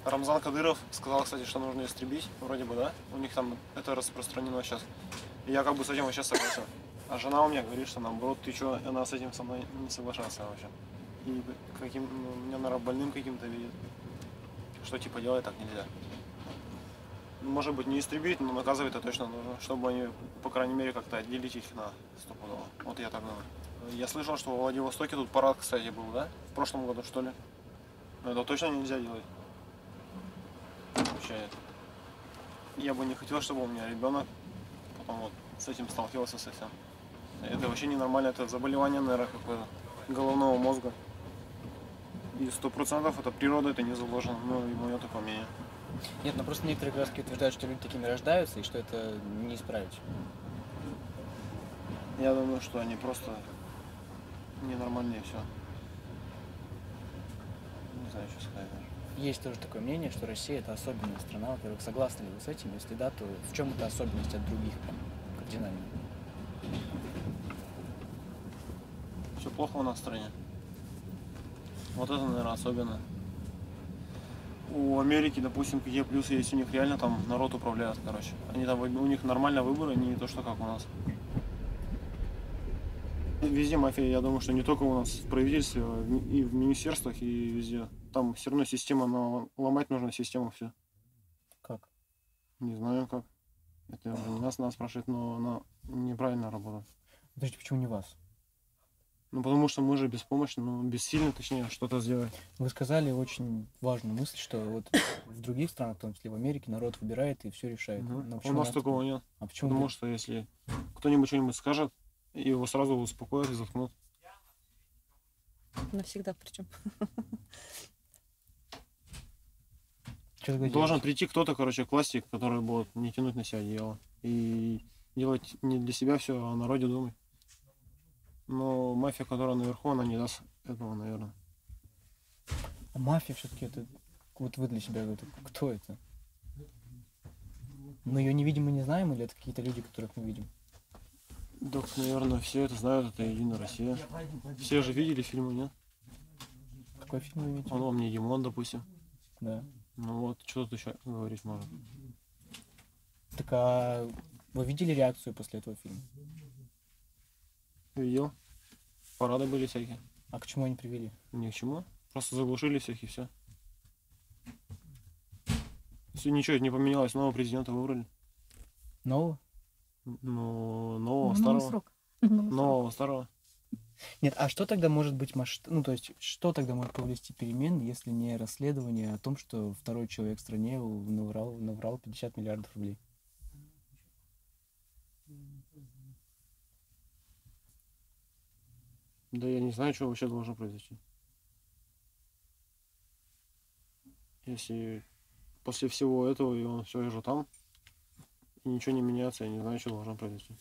Рамзан Кадыров сказал, кстати, что нужно истребить, вроде бы, да? У них там это распространено сейчас. И я как бы с этим вообще согласен. А жена у меня говорит, что наоборот, ты что, она с этим со мной не соглашается вообще. И меня, наверное, больным каким-то видит. Что типа делать так нельзя. Может быть, не истребить, но наказывать это точно нужно, чтобы они, по крайней мере, как-то отделить их на стопудово. Вот я так думаю. Я слышал, что во Владивостоке тут парад, кстати, был, да? В прошлом году, что ли? Но это точно нельзя делать. Вообще, я бы не хотел, чтобы у меня ребенок потом вот с этим сталкивался совсем. Это вообще ненормально, это заболевание, наверное, какое-то головного мозга. И 100% это природа, это не заложено, но и мое такое мнение. Нет, ну просто некоторые краски утверждают, что люди такими рождаются и что это не исправить. Я думаю, что они просто ненормальные, все. Не знаю, что сказать даже. есть тоже такое мнение, что Россия это особенная страна. Во-первых, согласны ли вы с этим? Если да, то в чем это особенность от других прям кардинально? Все плохо у нас в стране. Вот это, наверное, особенно. У Америки, допустим, какие плюсы есть, у них реально там народ управляет, короче. Они там, у них нормально выборы, не то, что как у нас. Везде мафия, я думаю, что не только у нас в правительстве, и в министерствах, и везде. Там все равно система, но ломать нужно систему все. Как? Не знаю как. Это уже не нас надо спрашивать, но она неправильно работает. Подождите, почему не вас? Ну, потому что мы же беспомощны, ну, бессильны, точнее, что-то сделать. Вы сказали очень важную мысль, что вот в других странах, в том числе в Америке, народ выбирает и все решает. Но У нас такого нет. А почему? Потому что если кто-нибудь что-нибудь скажет, его сразу успокоят и заткнут. Навсегда причем. Должен прийти кто-то, короче, к власти, который будет не тянуть на себя дело. И делать не для себя все, а о народе думать. Но мафия, которая наверху, она не даст этого, наверное. А мафия все-таки это... Вот вы для себя говорите, кто это? Мы ее не видим и не знаем, или это какие-то люди, которых мы видим? Так, наверное, все это знают, это Единая Россия. Все же видели фильмы, нет? Какой фильм вы видите? Он вам не Димон, допустим. Да. Ну вот, что тут еще говорить можно? Так а вы видели реакцию после этого фильма? Видел. Парады были всякие. А к чему они привели? Ни к чему. Просто заглушили всех и все. Все, ничего не поменялось, нового президента выбрали. Нового? Ну, нового, старого. Нового, старого. Нет, а что тогда может быть ну, то есть, что тогда может повлечь перемен, если не расследование о том, что второй человек в стране наврал 50 миллиардов рублей? Да я не знаю, что вообще должно произойти. Если после всего этого и он все же там, и ничего не меняется, я не знаю, что должно произойти.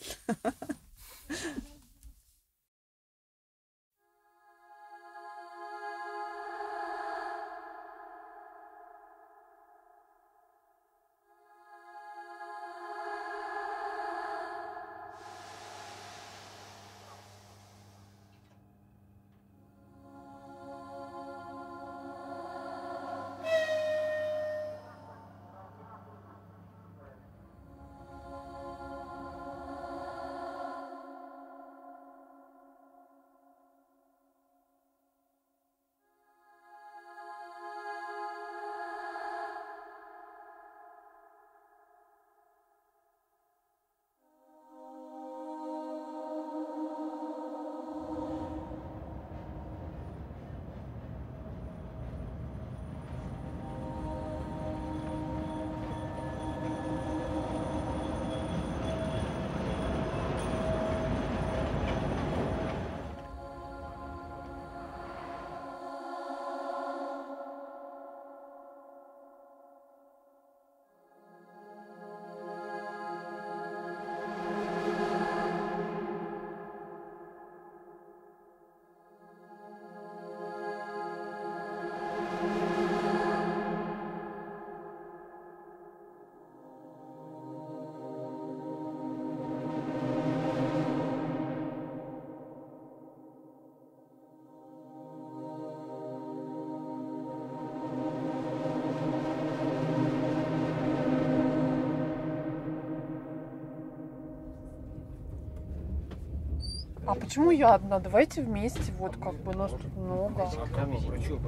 А почему я одна? Давайте вместе, вот как бы нас тут много. Про чё?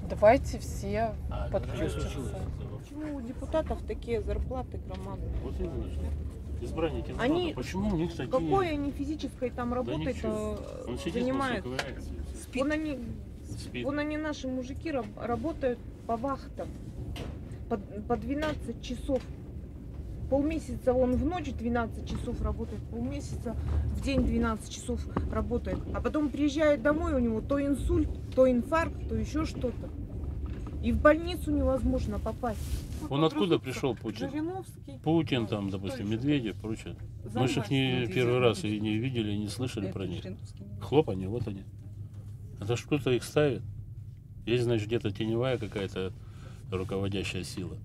Давайте все подключатся. Почему у депутатов такие зарплаты громадные? Вот именно. Избранники. Они, почему у них такие... какой они физической там работой занимаются? Вон они, наши мужики, работают по вахтам. По 12 часов. Полмесяца он в ночь 12 часов работает, полмесяца в день 12 часов работает. А потом приезжает домой, у него то инсульт, то инфаркт, то еще что-то. И в больницу невозможно попасть. Он откуда пришел, Путин? Жириновский. Путин, там, допустим, Медведев, прочее. Мы же их не первый раз и не видели, и не слышали про них. Хлоп они, вот они. Это ж кто-то их ставит. Есть, значит, где-то теневая какая-то руководящая сила.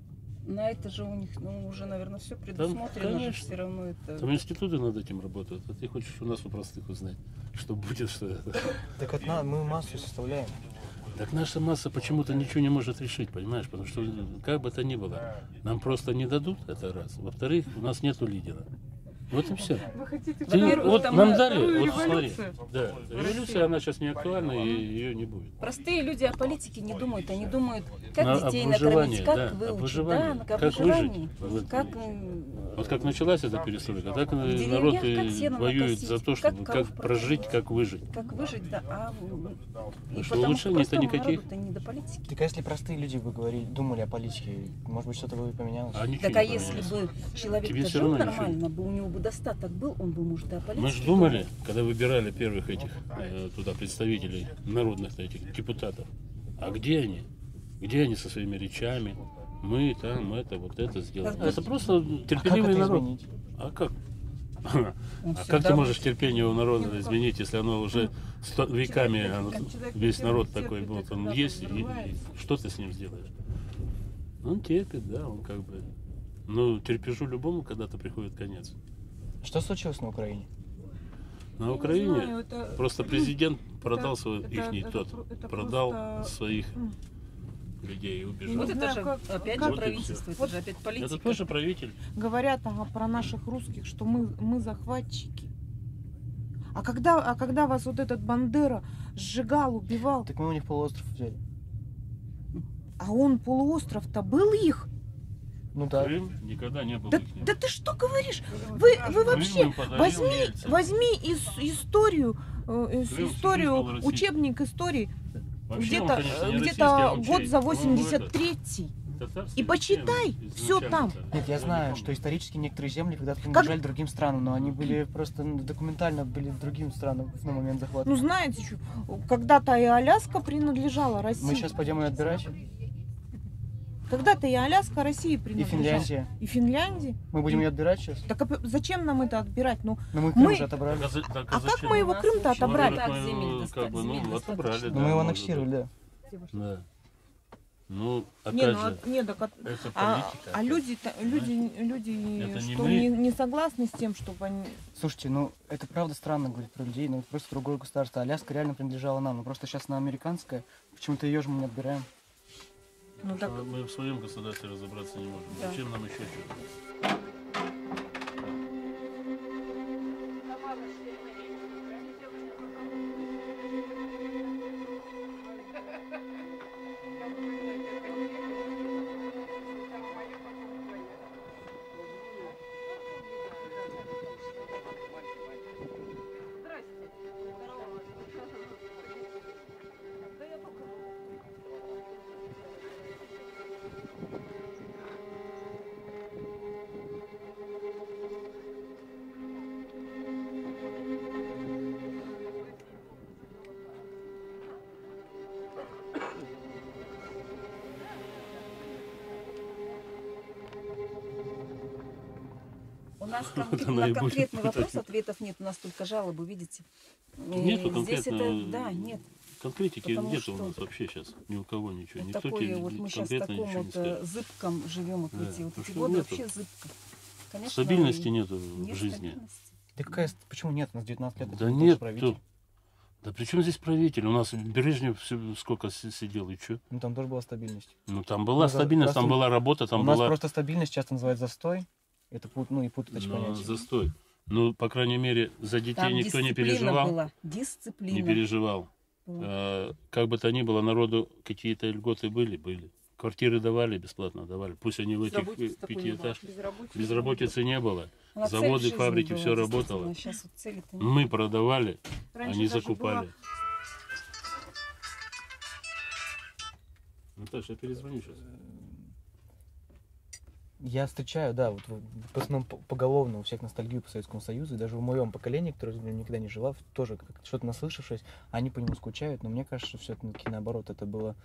На это же у них, ну, уже, наверное, все предусмотрено, же все равно это... Там институты над этим работают. А ты хочешь у нас у простых узнать, что будет, что это. Так мы массу составляем. Так наша масса почему-то ничего не может решить, понимаешь? Потому что, как бы то ни было, нам просто не дадут, это раз. Во-вторых, у нас нету лидера. Вот и все. Вы хотите Вот нам дали, вот смотри. революцию? Да, революция, она сейчас не актуальна, и ее не будет. Простые люди о политике не думают, они думают, как детей выживании, накормить, как да, выучить, выживании, да, как выживании, выжить. как... Вот как началась эта перестройка, так деревнях народ как и сено воюет накосить, за то, чтобы как прожить, как выжить. Как выжить, да, и Что потому улучшений-то простому никаких. народу-то не до политики. Так а если простые люди бы думали о политике, может быть, что-то бы поменялось? Так а если бы человек Тебе всё жил равно нормально, бы у него бы достаток был, он бы, может, и о политике Мы же думали, когда выбирали первых этих туда представителей народных этих депутатов, а где они? Где они со своими речами? Мы там это, вот это сделали. Это просто терпеливый народ. Изменить? А как? Он А всегда как ты можешь будет. терпение у народа изменить, если оно уже веками, весь народ такой был, он есть, и что ты с ним сделаешь? Он терпит, да, он как бы... Ну, терпежу любому когда-то приходит конец. Что случилось на Украине? На Украине знаю, это- просто президент продал это- свой это- ихний это тот, про- это продал просто- своих людей и убежал. Вот Не это знаю, же как- опять как- же правительство, это же опять политика. Это тоже правитель. Говорят про наших русских, что мы захватчики. А когда вас вот этот Бандера сжигал, убивал, Так мы у них полуостров взяли. а он полуостров-то был их? Ну да. Крым никогда не был Да, ихним. да ты что говоришь? Вы вообще им подарил возьми историю, Крым всю жизнь историю, был Россией. учебник истории Вообще он, где-то конечно, не российский, где-то а год учей. за Ну, 83-й. Татарский И почитай, изначально все там. Нет, я знаю, что исторически некоторые земли когда-то принадлежали другим странам, но они были просто документально были другим странам на момент захвата. Ну знаете, что, когда-то и Аляска принадлежала России. Мы сейчас пойдем ее отбирать. Когда-то и Аляска России принадлежала. Финляндия. И Финляндия. Мы будем ее отбирать сейчас? Так а зачем нам это отбирать? Ну, Но мы Крым уже отобрали. А как мы его Крым-то отобрали? Как бы, ну, отобрали, Но да. мы его может аннексировали, да. быть. Да. Ну, Не, опять ну, же, не, так, это политика. а люди Это не что мы. не согласны с тем, чтобы они... Слушайте, ну это правда странно говорить про людей, но это просто другое государство. Аляска реально принадлежала нам, но просто сейчас она американская, почему-то ее же мы не отбираем. Ну, так... Мы в своем государстве разобраться не можем. Да. Зачем нам еще что-то? У нас Вот она и на будет. конкретный вопрос ответов нет, у нас только жалобы, видите. Нету Здесь конкретно. это, да, нет. Конкретики Потому нету что у нас вообще сейчас. Ни у кого ничего. Вот Никто такое, тебе вот мы сейчас в конкретно таком ничего вот не скажет. зыбком живем, вот Да, эти вот потому эти что годы нету. вообще зыбко. Конечно, Стабильности и нету нет в жизни. стабильности. Да какая, почему нет? У нас 19 лет. Да это нет, правитель. да при чем здесь правитель? У нас Брежнев сколько сидел и что? Ну там тоже была стабильность. Ну там была Ну, стабильность, просто там была работа, там у нас была... просто стабильность часто называют застой. Это ну и путать Ну, понятие. застой. Ну, по крайней мере, за детей Там никто не дисциплина переживал. была, дисциплина. Не переживал. была. Как бы то ни было, народу какие-то льготы были. Квартиры давали, бесплатно давали. Пусть они в этих Безработицы такой не было. пятиэтажках. Безработицы не было. Она цель Заводы, жизни фабрики, была, все действительно. работало. Сейчас вот цели-то нет. Мы продавали, Раньше они даже закупали. была- Наташа, я перезвоню сейчас. Я встречаю, да, вот в основном поголовно у всех ностальгию по Советскому Союзу, и даже в моем поколении, которое в нем никогда не жила, тоже что-то наслышавшись, они по нему скучают, но мне кажется, что все-таки наоборот, это было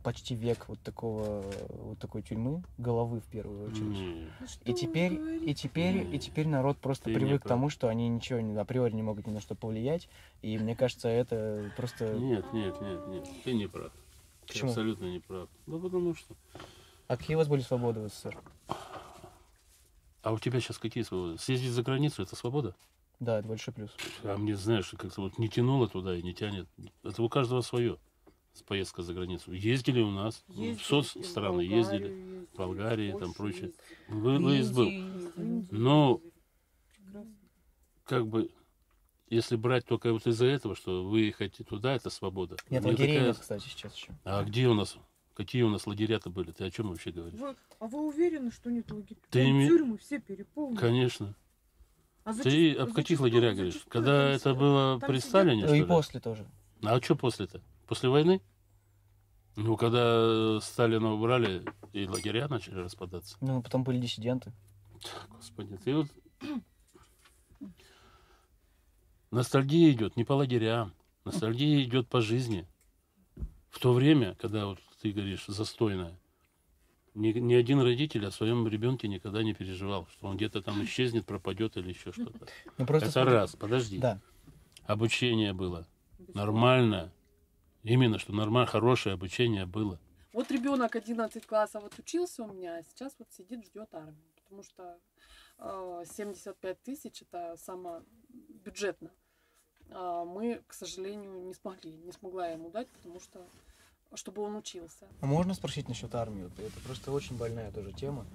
почти век вот такой тюрьмы, головы в первую очередь. И теперь народ просто Ты не привык к прав. тому, что они ничего априори не могут ни на что повлиять, и мне кажется, это просто... Нет, ты не прав. Ты Почему? абсолютно не прав. Ну, потому что... А какие у вас были свободы в СССР? А у тебя сейчас какие свободы? Съездить за границу — это свобода? Да, это большой плюс. А мне, знаешь, как-то вот не тянуло туда и не тянет. Это у каждого свое. Поездка за границу. Ездили у нас, в соцстраны ездили, в Болгарии, там прочее. Выезд был. Но, как бы, если брать только вот из-за этого, что выехать туда, это свобода. Нет, Мне лагерей такая- нет, кстати, сейчас еще. А где у нас, какие у нас лагеря-то были? Ты о чем вообще говоришь? А вы уверены, что нет лагерей? Ты Там име- тюрьмы все переполнены. Конечно. А Ты об каких лагерях говоришь? Когда это было при Сталине, что И ли? после тоже. А что после-то? После войны? Ну, когда Сталина убрали, и лагеря начали распадаться. Ну, потом были диссиденты. Господи, ты вот... Ностальгия идет не по лагерям, ностальгия идет по жизни. В то время, когда вот ты говоришь застойное, ни один родитель о своем ребенке никогда не переживал, что он где-то там исчезнет, пропадет или еще что-то. Ну, просто Это смотри. раз, подожди. Да. Обучение было нормальное. Именно, что нормально, хорошее обучение было. Вот ребенок 11 классов отучился у меня, а сейчас вот сидит, ждет армию. Потому что 75 тысяч это самобюджетно. Мы, к сожалению, не смогла ему дать, потому что, чтобы он учился. А можно спросить насчет армии? Вот это просто очень больная тоже тема.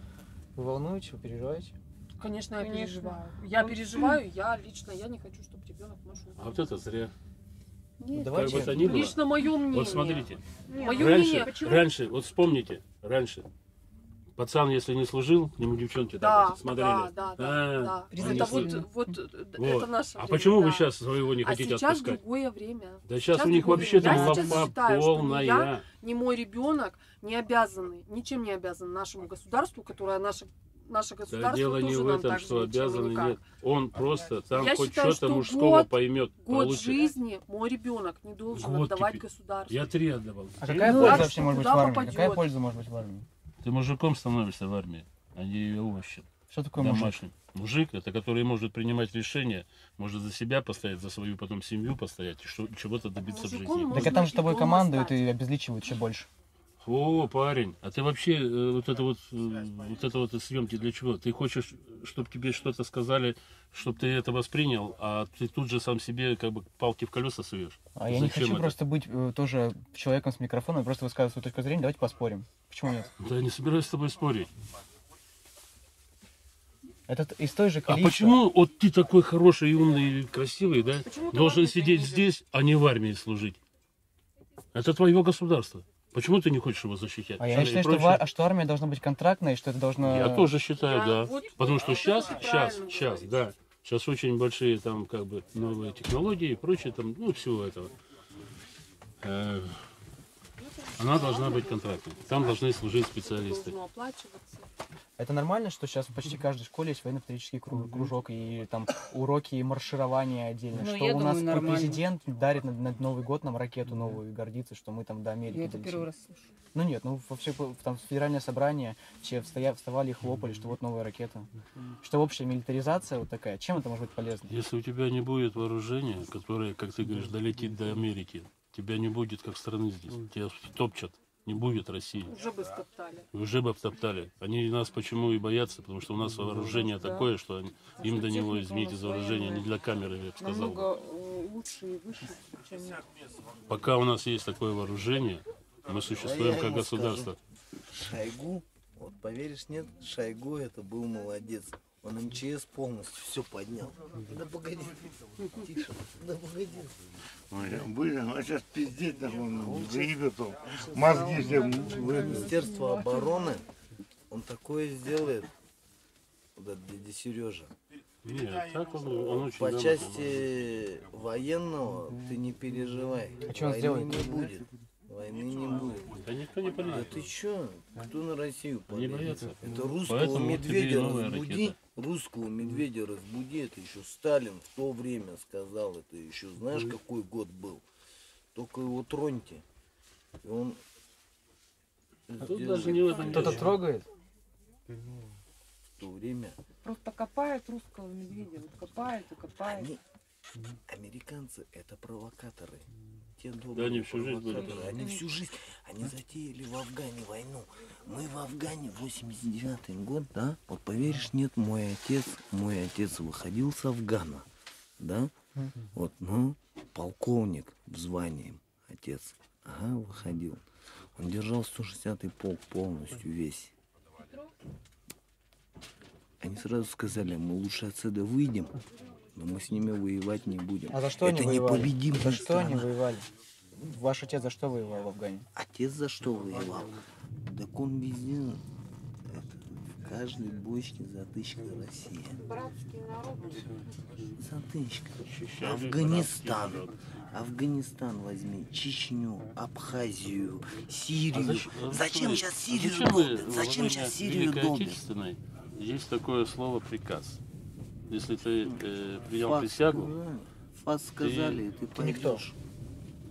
Вы волнуетесь, вы переживаете? Конечно, я Конечно. переживаю. Я переживаю, я не хочу, чтобы ребенок наш ушел. А вот это зря. Нет, Как бы то ни было. лично мое мнение. Вот смотрите. Мое Раньше, мнение. Почему? раньше, вот вспомните, раньше. Пацан, если не служил, к нему девчонки Да, так вот смотрели. да. А, Это они вот Вот. это наше А время, почему да. вы сейчас своего не хотите А сейчас отпускать? другое время. Да сейчас у них другое вообще время. там Я сейчас лафа считаю, что ни полная. я, ни мой ребенок не обязаны, ничем не обязан нашему государству, которое наше государство Да дело не тоже в нам этом, так что же ничем обязаны, никак. нет. Он просто там Я хоть считаю, что-то что мужского поймет, год получит. жизни мой ребенок не должен Год отдавать теперь. государству. Я 3 отдавал. А какая Ну, польза так вообще что может быть в куда армии? попадет? Какая польза может быть в армии? Ты мужиком становишься в армии, а не овощем. Что такое мужик? Домашним. Мужик, это который может принимать решения, может за себя постоять, за свою потом семью постоять, и чего-то добиться в жизни. Так а там же с тобой командуют и обезличивают еще больше. О, парень, а ты вообще вот это вот съемки для чего? Ты хочешь, чтобы тебе что-то сказали, чтобы ты это воспринял, а ты тут же сам себе как бы палки в колеса суешь? А я не Зачем хочу это? просто быть тоже человеком с микрофоном, просто высказывать свою точку зрения, давайте поспорим. Почему нет? Да я не собираюсь с тобой спорить. Это из той же А количества. почему вот ты такой хороший, умный, красивый, да, Почему ты должен в армию сидеть здесь, а не в армии служить? Это твое государство. Почему ты не хочешь его защищать? А я И считаю, прочее. что армия должна быть контрактной, что это должно... Я тоже считаю, да. вот- Потому что вот сейчас, это правильно да. Сейчас очень большие там как бы новые технологии и прочее, там, ну, всего этого. Она должна быть контрактной. Там должны служить специалисты. Должно оплачиваться. Это нормально, что сейчас в почти каждой школе есть военно-патриотический кружок и там уроки и марширования отдельно. Ну, Что я у нас думаю, нормально. президент дарит на Новый год нам ракету новую и гордится, что мы там до Америки Я это долетим. первый раз слышу. Ну нет, ну вообще там федеральное собрание, все вставали и хлопали, что вот новая ракета. Что общая милитаризация вот такая. Чем это может быть полезно? Если у тебя не будет вооружения, которое, как ты говоришь, долетит до Америки, тебя не будет как страны здесь. Тебя топчат. Не будет России. Уже бы стоптали. Уже бы обтоптали. Они нас почему и боятся? Потому что у нас вооружение такое, что им до него, извините за выражение, не для камеры, я бы сказал. Намного лучше и выше, чем Пока у нас есть такое вооружение, мы существуем как государство. Шойгу, вот поверишь, нет, Шойгу это был молодец. Он МЧС полностью все поднял. Да погоди, тише, да погоди. Были, а сейчас пиздец, так он заебет, мозги все Министерство обороны, он такое сделает, вот этот дядя Сережа. Нет, так он очень По грамотно. части военного ты не переживай. А что он Войны сделает? не будет. Войны не будет. Да никто не полезет. Да ты чё? Кто на Россию Они полезет? боятся. Это русского Поэтому вот тебе и медведя новая разбуди. ракета. Русского медведя разбуди. Это еще Сталин в то время сказал. Это еще знаешь, какой год был? Только его троньте. И он тут даже не в этом Кто-то дело. трогает? в то время Просто копает русского медведя. Вот копает и копает. американцы это провокаторы. Те Да, они всю жизнь были провокаторы. провокаторы. Они всю жизнь. Они затеяли в Афгане войну. Мы в Афгане, 89-й год, да? Вот поверишь, нет, мой отец выходил с Афгана, да? Вот, ну, полковник в звании, отец, ага, выходил. Он держал 160-й полк полностью весь. Они сразу сказали, мы лучше отсюда выйдем, но мы с ними воевать не будем. А за что это они воевали? непобедимая За что страна. они воевали? Ваш отец за что воевал в Афгане? Отец за что воевал? Так он везде, в каждой бочке затычка Россия. Затычка. Афганистан возьми, Чечню, Абхазию, Сирию. Зачем сейчас Сирию долбят? Зачем сейчас Сирию долбят? Есть такое слово приказ. Если ты принял присягу, Фас сказали, ты никто.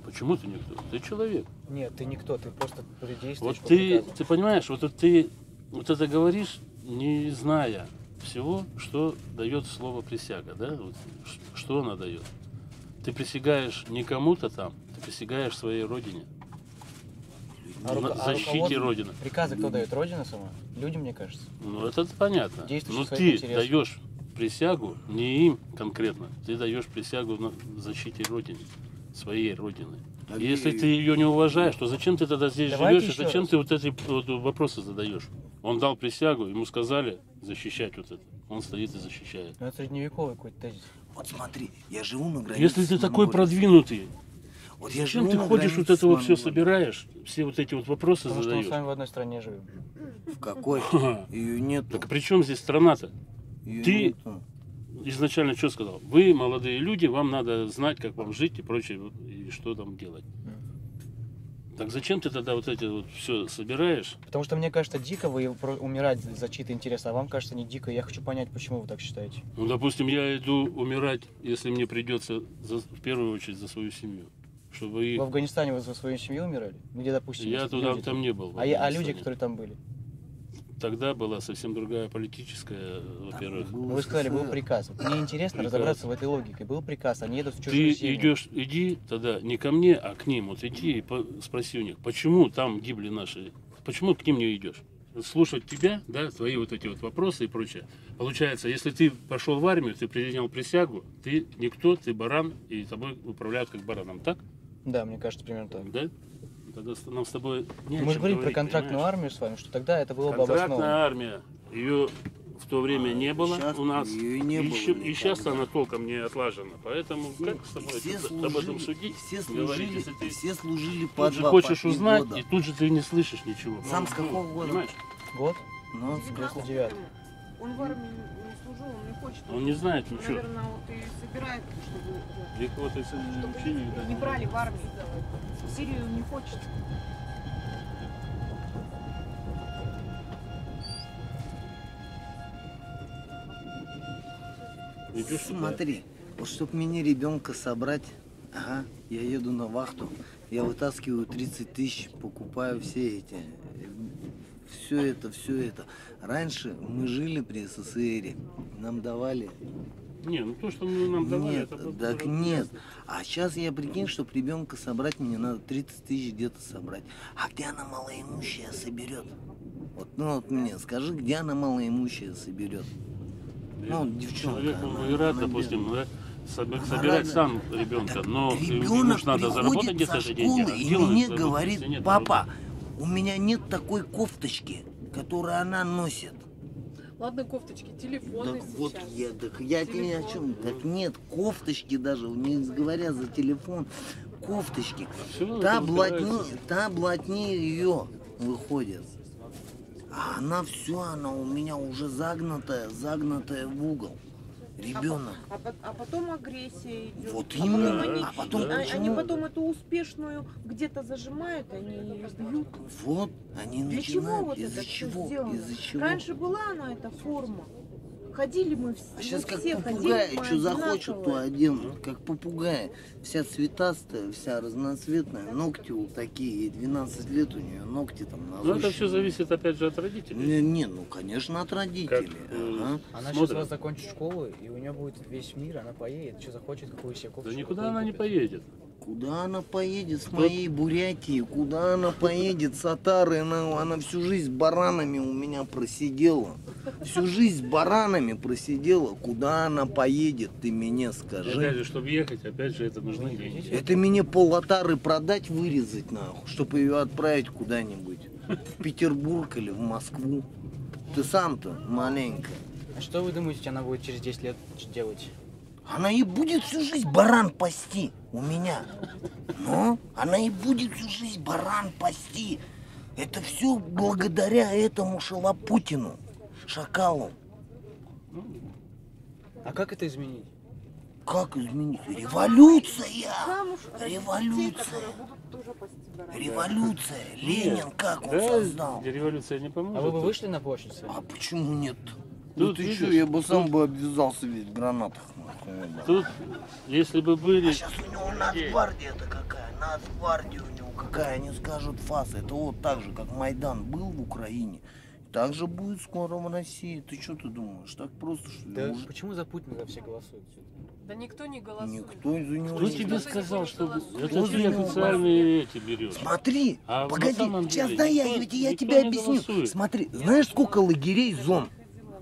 Почему ты никто? Ты человек. Нет, ты никто, ты просто действуешь Вот по ты приказу. понимаешь, вот ты вот это говоришь, не зная всего, что дает слово присяга, да? Вот, что она дает? Ты присягаешь не кому-то там, ты присягаешь своей родине. На защите Родины. Приказы кто дает? Родина сама? Люди, мне кажется. Ну это понятно. Действующие Но своих ты интересов. даешь присягу не им конкретно, ты даешь присягу на защите Родины, своей Родины. И если ты ее не уважаешь, то зачем ты тогда здесь Давайте живешь и еще зачем раз. ты вот эти вот вопросы задаешь? Он дал присягу, ему сказали защищать вот это. Он стоит и защищает. Ну это средневековый какой-то тезис. Вот смотри, я живу на границе. Если ты с такой Монголией. продвинутый, Вот я зачем живу ты на ходишь вот границе это вот с все Монголией. собираешь, все вот эти вот вопросы Потому что мы задаешь? с вами в одной стране живем. В какой? Ее нету. Так при чем здесь страна-то? Её Ты нету. изначально что сказал? Вы, молодые люди, вам надо знать, как вам жить и прочее, и что там делать. Так зачем ты тогда вот эти вот все собираешь? Потому что мне кажется, дико вы умирать за чьи-то интересы, а вам кажется не дико. Я хочу понять, почему вы так считаете. Ну, допустим, я иду умирать, если мне придется в первую очередь за свою семью. Чтобы их... В Афганистане вы за свою семью умирали? Где, допустим, Я если туда люди там не был. в А люди, Афганистане. которые там были? Тогда была совсем другая политическая, во-первых. Вы сказали, был приказ. Вот мне интересно Приказ. разобраться в этой логике. Был приказ, они едут в чужую Ты землю. идешь, иди тогда не ко мне, а к ним. Вот иди и спроси у них, почему там гибли наши, почему к ним не идешь? Слушать тебя, да, твои вот эти вот вопросы и прочее. Получается, если ты пошел в армию, ты принял присягу, ты никто, ты баран, и тобой управляют как бараном, так? Да, мне кажется, примерно так. Да? Тогда нам с тобой не о Мы же чем говорим про говорить, контрактную понимаешь? армию с вами, что тогда это было бы Контрактная обосновано. армия, ее в то время не было щас у нас, её и не было и сейчас никогда. она толком не отлажена. Поэтому как с тобой Все об этом судить, все говорить, служили, если ты все служили по тут же 2, хочешь по 3 узнать, года. и тут же ты не слышишь ничего. Сам с какого года? Понимаешь? Год? Ну, 99. Он в армии не служил, он не хочет. Он не знает ничего. Наверное, вот и собирает, чтобы Их вот это вообще никогда не брали в армию. В Сирию не хочет. Идешь сюда. Смотри, вот чтобы мне ребенка собрать, ага, я еду на вахту, я вытаскиваю 30 тысяч, покупаю все эти, все это. Раньше мы жили при СССР, нам давали. Не, ну то, что нам давали, Нет, это просто так уже нет. ясно. А сейчас я прикинь, чтобы ребенка собрать, мне надо 30 тысяч где-то собрать. А где она малоимущая соберет? Вот, ну вот мне скажи, где она малоимущая соберет? Ну, вот девчонка. Человек она- и рад, она допустим, бедная. да, собирать рада. сам ребенка, но ему Ребенок же надо заработать приходит со где-то же деньги. школы А и где он мне заработает, говорит, если нет папа, у меня нет такой кофточки, которую она носит. Ладно, кофточки, телефоны Так вот сейчас. я тебе о чем? Так нет, кофточки даже, не говоря за телефон, кофточки. Всё Та это выбирается. блатнее ее выходит. А она все, она у меня уже загнутая в угол. Ребенок. А потом агрессия идет. Вот А именно. потом они, А потом они почему? потом эту успешную где-то зажимают, они ее сдают. Вот, они Для чего начинают. вот Из-за это всё чего? сделано? Из-за чего? Раньше была она эта форма. Ходили мы все. А сейчас как все попугаи, ходили, мы что захочет, то одинаковые. оденут. Как попугаи. Вся цветастая, вся разноцветная. Ногти вот такие. Ей 12 лет у нее, ногти там Ну, нарощенные. это все зависит, опять же, от родителей. Не, ну, конечно, от родителей. Ага. Она сейчас смотрят. вас закончит школу, и у нее будет весь мир, она поедет, что захочет, какую себе Да кофточку. никуда какую она не купит. поедет. Куда она поедет с моей Бурятии? Куда она поедет с Татары? Она всю жизнь с баранами у меня просидела. Всю жизнь с баранами просидела. Куда она поедет, ты мне скажи. Опять же, чтобы ехать, опять же, это нужны деньги. Это мне пол-Татары продать, вырезать нахуй, чтобы ее отправить куда-нибудь. В Петербург или в Москву. Ты сам-то маленькая. А что вы думаете, она будет через 10 лет делать? Она и будет всю жизнь баран пасти у меня. Но она и будет всю жизнь баран пасти. Это все благодаря этому Шалопутину, шакалу. А как это изменить? Как изменить? Революция! Революция! Революция! Ленин как он создал? Революция не поможет. А вы бы вышли на площадь? А почему нет? Тут, Ну ты видишь, что, я бы сам тут- бы обвязался весь в гранатах. Тут, если бы были... А сейчас у него нацгвардия-то какая? Нацгвардия у него какая? Они скажут фас. Это вот так же, как Майдан был в Украине. Так же будет скоро в России. Ты что ты думаешь? Так просто, что ли? Да Уже почему за Путина все голосуют? Да никто не голосует. никто за него Кто не тебе голосует. сказал, что Кто это за ты него официальные эти берешь? Смотри, А на погоди, самом сейчас деле да я никто тебе не объясню. голосует. Смотри, знаешь, сколько лагерей, зон?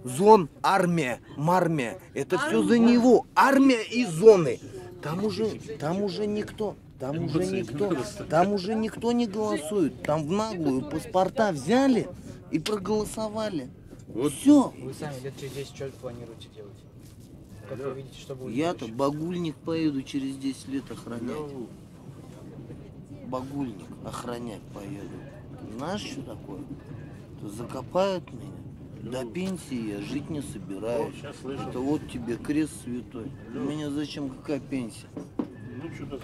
Зон, армия, мармия. Это все за него. Армия и зоны. Там уже никто. Там уже никто не голосует. Там в наглую паспорта взяли и проголосовали. Вот. Все. Вы сами лет через 10 что планируете делать? Как вы видите, что будет? Я-то багульник поеду через 10 лет охранять. Багульник охранять поеду. Знаешь, что такое? То закопают меня. До пенсии я жить не собираюсь. Это вот тебе крест святой. У меня зачем какая пенсия? Ну, что-то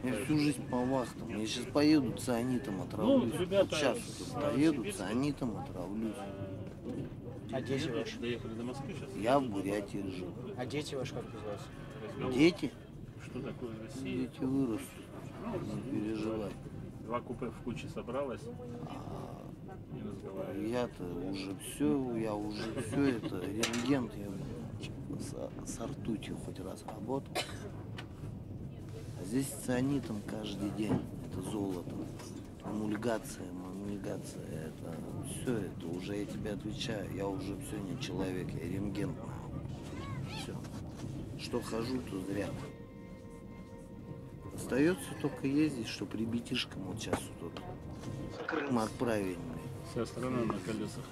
Я всю жизнь по вахтам. Я сейчас поеду цианитом отравлюсь. ребята, Вот сейчас поеду цианитом отравлюсь. А дети ваши? Доехали до Москвы сейчас? Я в Бурятии жил. А дети ваши как называются? Дети? Что такое Россия? Дети вырастут. Не переживай. Два купе в куче собралось. Не разговаривай. Я-то уже все, я уже все это, рентген, я с ртутью хоть раз работал. А здесь с цианитом каждый день, это золото. Эмульгация, это все, это уже я тебе отвечаю, я уже все не человек, я рентген. Все. Что хожу, то зря. Остается только ездить, чтоб ребятишкам вот сейчас вот в Крым отправить. Вся страна на колесах.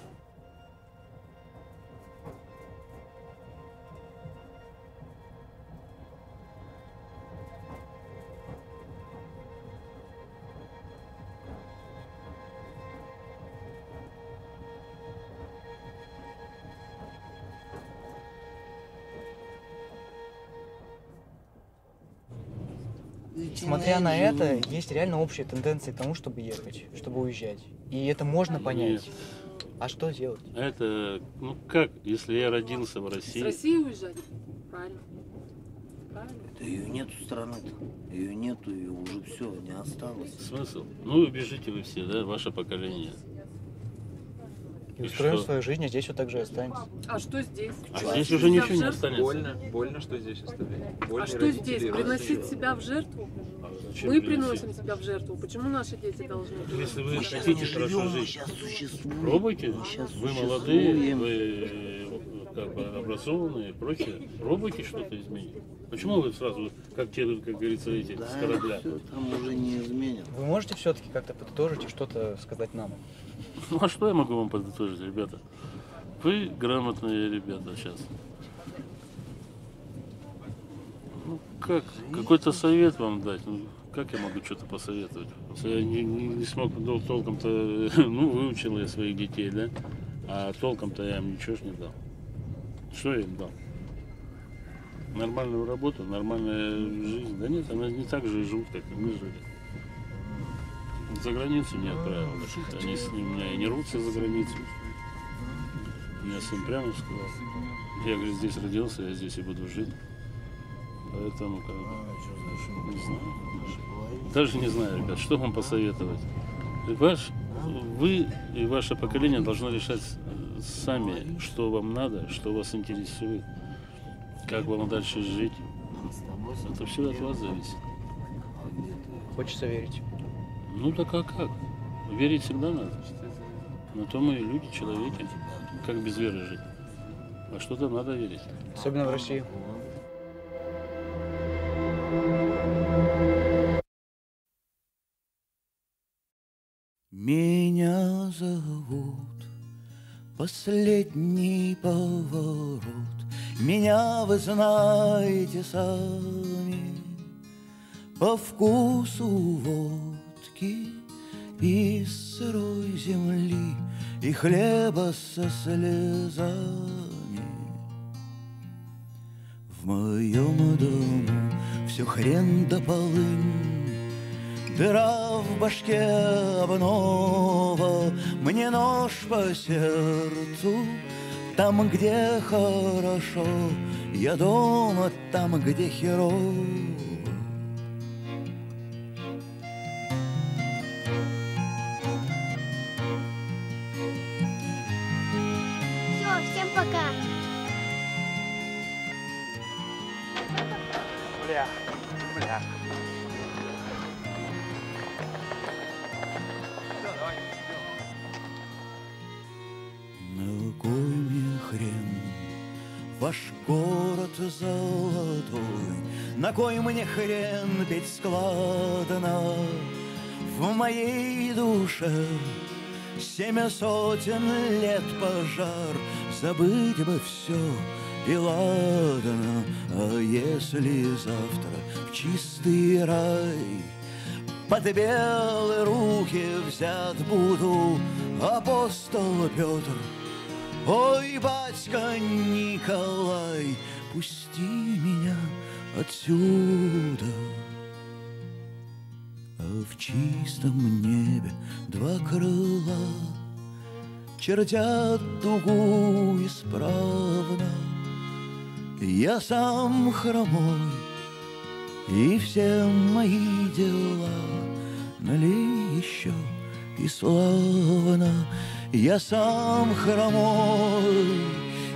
Смотря на это, есть реально общая тенденция к тому, чтобы ехать, чтобы уезжать. И это можно понять. Нет. А что делать? Это, ну как, если я родился в России... С России уезжать? Правильно. Правильно. Да ее нету страны-то. Ее нету, ее уже все, не осталось. Смысл? Ну, бежите вы все, да, ваше поколение. И устроим свою жизнь, а здесь вот так же останется. А что здесь? А здесь уже ничего не Себя в жертву? останется. Больно, что здесь оставлять. Больно А что родители, здесь? родственники. Приносить себя в жертву? Зачем Мы приносить? приносим себя в жертву. Почему наши дети должны? Если вы Мы сейчас хотите не хорошо живем, мы жить, сейчас существуем. пробуйте. Мы сейчас Вы существуем. молодые, вы как бы образованные и прочее. Пробуйте что-то изменить. Почему вы сразу, как те, как говорится, эти Да, с корабля? всё там уже не изменят. Вы можете все-таки как-то подытожить и что-то сказать нам? Ну а что я могу вам подытожить, ребята? Вы грамотные ребята сейчас. Ну как, какой-то совет вам дать? Ну, как я могу что-то посоветовать? Я не смог толком-то, ну выучил я своих детей, да? А толком-то я им ничего ж не дал. Что я им дал? Нормальную работу, нормальная жизнь. Да нет, они не так же живут, как и мы жили. За границу не отправил. Они с ним меня и не рвутся за границу. Я сын прямо сказал. Я, говорит, здесь родился, я здесь и буду жить. Поэтому, как бы, не знаю. Даже не знаю, ребят, что вам посоветовать. Вы и ваше поколение должно решать сами, что вам надо, что вас интересует, как вам дальше жить. Это все от вас зависит. хочется верить. Ну так а как? Верить всегда надо. На то мы и люди, человеки. Как без веры жить? А что-то надо верить. Особенно в России. Меня зовут последний поворот. Меня вы знаете сами по вкусу водки из сырой земли и хлеба со слезами. В моем дому все хрен да полынь, дыра в башке обнова, мне нож по сердцу. Там, где хорошо, я дома, там, где херово. Все, всем пока. Бля. На кой мне хрен ваш город золотой? На кой мне хрен петь складно в моей душе? 700 лет пожар, забыть бы все и ладно. А если завтра в чистый рай под белые руки взят буду апостол Петр? Ой, батька Николай, пусти меня отсюда. А в чистом небе два крыла чертят дугу исправно. Я сам хромой, и все мои дела налей еще и славно. Я сам хромой,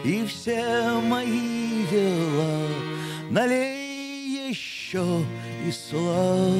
и все мои дела налей еще и славно.